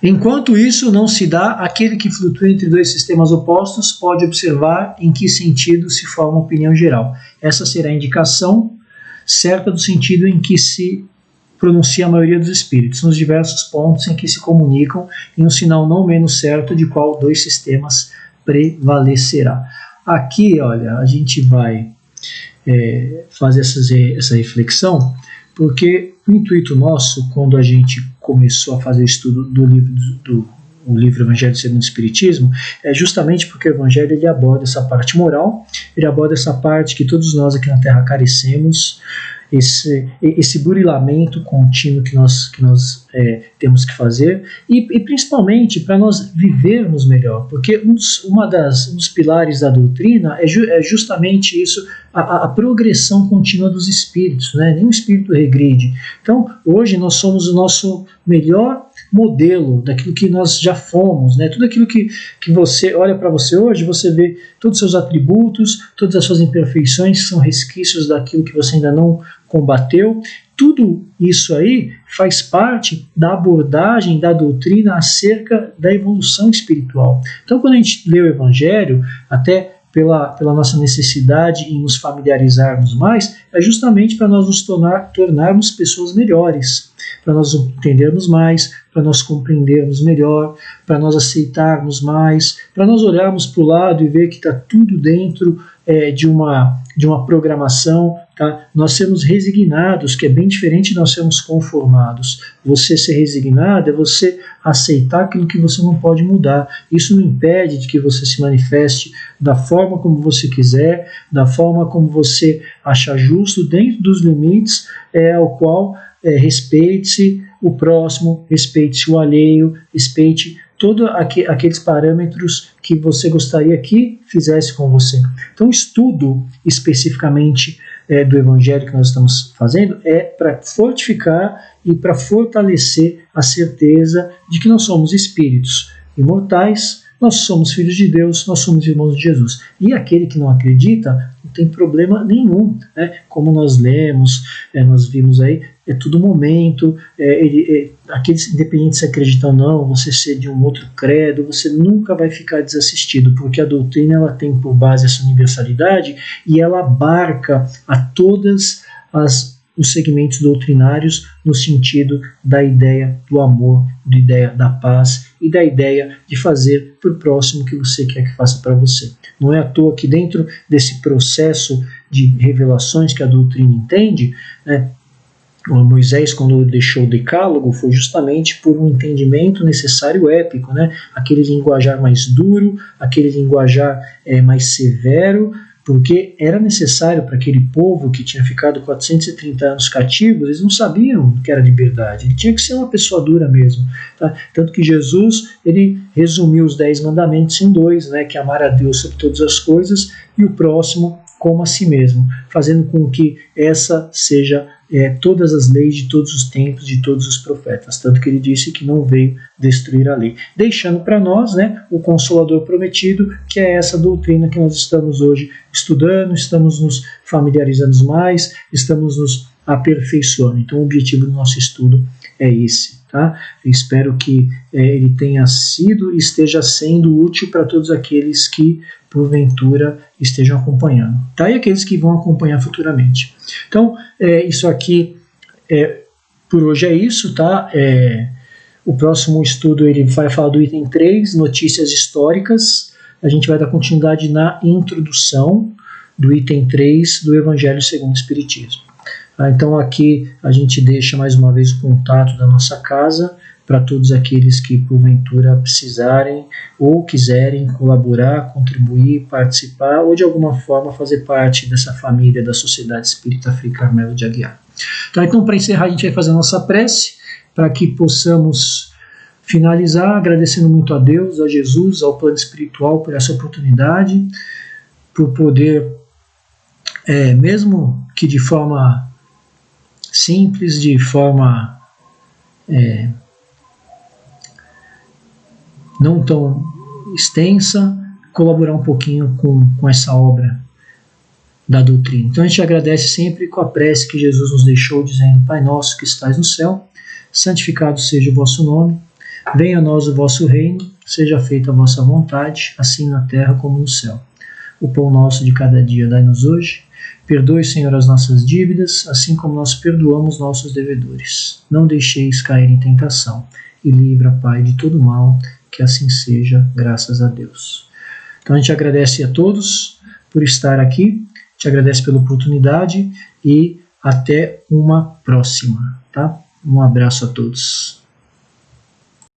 enquanto isso não se dá, aquele que flutua entre 2 sistemas opostos pode observar em que sentido se forma a opinião geral. Essa será a indicação certa do sentido em que se pronuncia a maioria dos espíritos, nos diversos pontos em que se comunicam, em um sinal não menos certo de qual 2 sistemas prevalecerá. Aqui, olha, a gente vai fazer essa reflexão, porque o intuito nosso, quando a gente começou a fazer o estudo do livro Evangelho segundo o Espiritismo, é justamente porque o Evangelho ele aborda essa parte moral, ele aborda essa parte que todos nós aqui na Terra carecemos, esse burilamento contínuo que nós temos que fazer, e principalmente para nós vivermos melhor, porque um dos pilares da doutrina é justamente isso, a progressão contínua dos espíritos, né? Nenhum espírito regride. Então, hoje nós somos o nosso melhor modelo daquilo que nós já fomos, né? Tudo aquilo que você olha para você hoje, você vê todos os seus atributos, todas as suas imperfeições, que são resquícios daquilo que você ainda não combateu. Tudo isso aí faz parte da abordagem da doutrina acerca da evolução espiritual. Então, quando a gente lê o Evangelho, até pela nossa necessidade em nos familiarizarmos mais, é justamente para nós nos tornarmos pessoas melhores, para nós entendermos mais, para nós compreendermos melhor, para nós aceitarmos mais, para nós olharmos para o lado e ver que está tudo dentro de uma programação, tá? Nós sermos resignados, que é bem diferente de nós sermos conformados. Você ser resignado é você aceitar aquilo que você não pode mudar. Isso não impede de que você se manifeste da forma como você quiser, da forma como você achar justo, dentro dos limites ao qual respeite-se o próximo, respeite-se o alheio, respeite todos aqueles parâmetros que você gostaria que fizesse com você. Então, o estudo especificamente do Evangelho que nós estamos fazendo é para fortificar e para fortalecer a certeza de que nós somos espíritos imortais, nós somos filhos de Deus, nós somos irmãos de Jesus. E aquele que não acredita não tem problema nenhum, né? Como nós lemos, nós vimos aí, é tudo momento, aqueles, independente se acreditam ou não, você ser de um outro credo, você nunca vai ficar desassistido, porque a doutrina ela tem por base essa universalidade e ela abarca a todas os segmentos doutrinários no sentido da ideia do amor, da ideia da paz e da ideia de fazer para o próximo o que você quer que faça para você. Não é à toa que dentro desse processo de revelações que a doutrina entende, né, Moisés, quando deixou o decálogo, foi justamente por um entendimento necessário épico, né? Aquele linguajar mais duro, aquele linguajar mais severo, porque era necessário para aquele povo que tinha ficado 430 anos cativos, eles não sabiam o que era liberdade, ele tinha que ser uma pessoa dura mesmo. Tá? Tanto que Jesus, ele resumiu os 10 mandamentos em 2, né, que é amar a Deus sobre todas as coisas e o próximo como a si mesmo, fazendo com que essa seja todas as leis de todos os tempos, de todos os profetas, tanto que ele disse que não veio destruir a lei, deixando para nós, né, o Consolador prometido, que é essa doutrina que nós estamos hoje estudando, estamos nos familiarizando mais, estamos nos aperfeiçoando. Então o objetivo do nosso estudo é esse. Tá? Eu espero que ele tenha sido e esteja sendo útil para todos aqueles que porventura estejam acompanhando, tá? E aqueles que vão acompanhar futuramente. Então, isso aqui, por hoje é isso, tá? O próximo estudo ele vai falar do item 3, notícias históricas. A gente vai dar continuidade na introdução do item 3 do Evangelho segundo o Espiritismo. Então aqui a gente deixa mais uma vez o contato da nossa casa para todos aqueles que porventura precisarem ou quiserem colaborar, contribuir, participar ou de alguma forma fazer parte dessa família da Sociedade Espírita Frei Carmelo de Aguiar. Tá, então para encerrar a gente vai fazer a nossa prece para que possamos finalizar agradecendo muito a Deus, a Jesus, ao plano espiritual por essa oportunidade, por poder, mesmo que de forma simples, de forma não tão extensa, colaborar um pouquinho com essa obra da doutrina. Então a gente agradece sempre com a prece que Jesus nos deixou, dizendo: Pai nosso que estais no céu, santificado seja o vosso nome, venha a nós o vosso reino, seja feita a vossa vontade, assim na terra como no céu. O pão nosso de cada dia dai-nos hoje. Perdoe, Senhor, as nossas dívidas, assim como nós perdoamos nossos devedores. Não deixeis cair em tentação, e livra, Pai, de todo mal, que assim seja, graças a Deus. Então a gente agradece a todos por estar aqui, te agradece pela oportunidade e até uma próxima, tá? Um abraço a todos.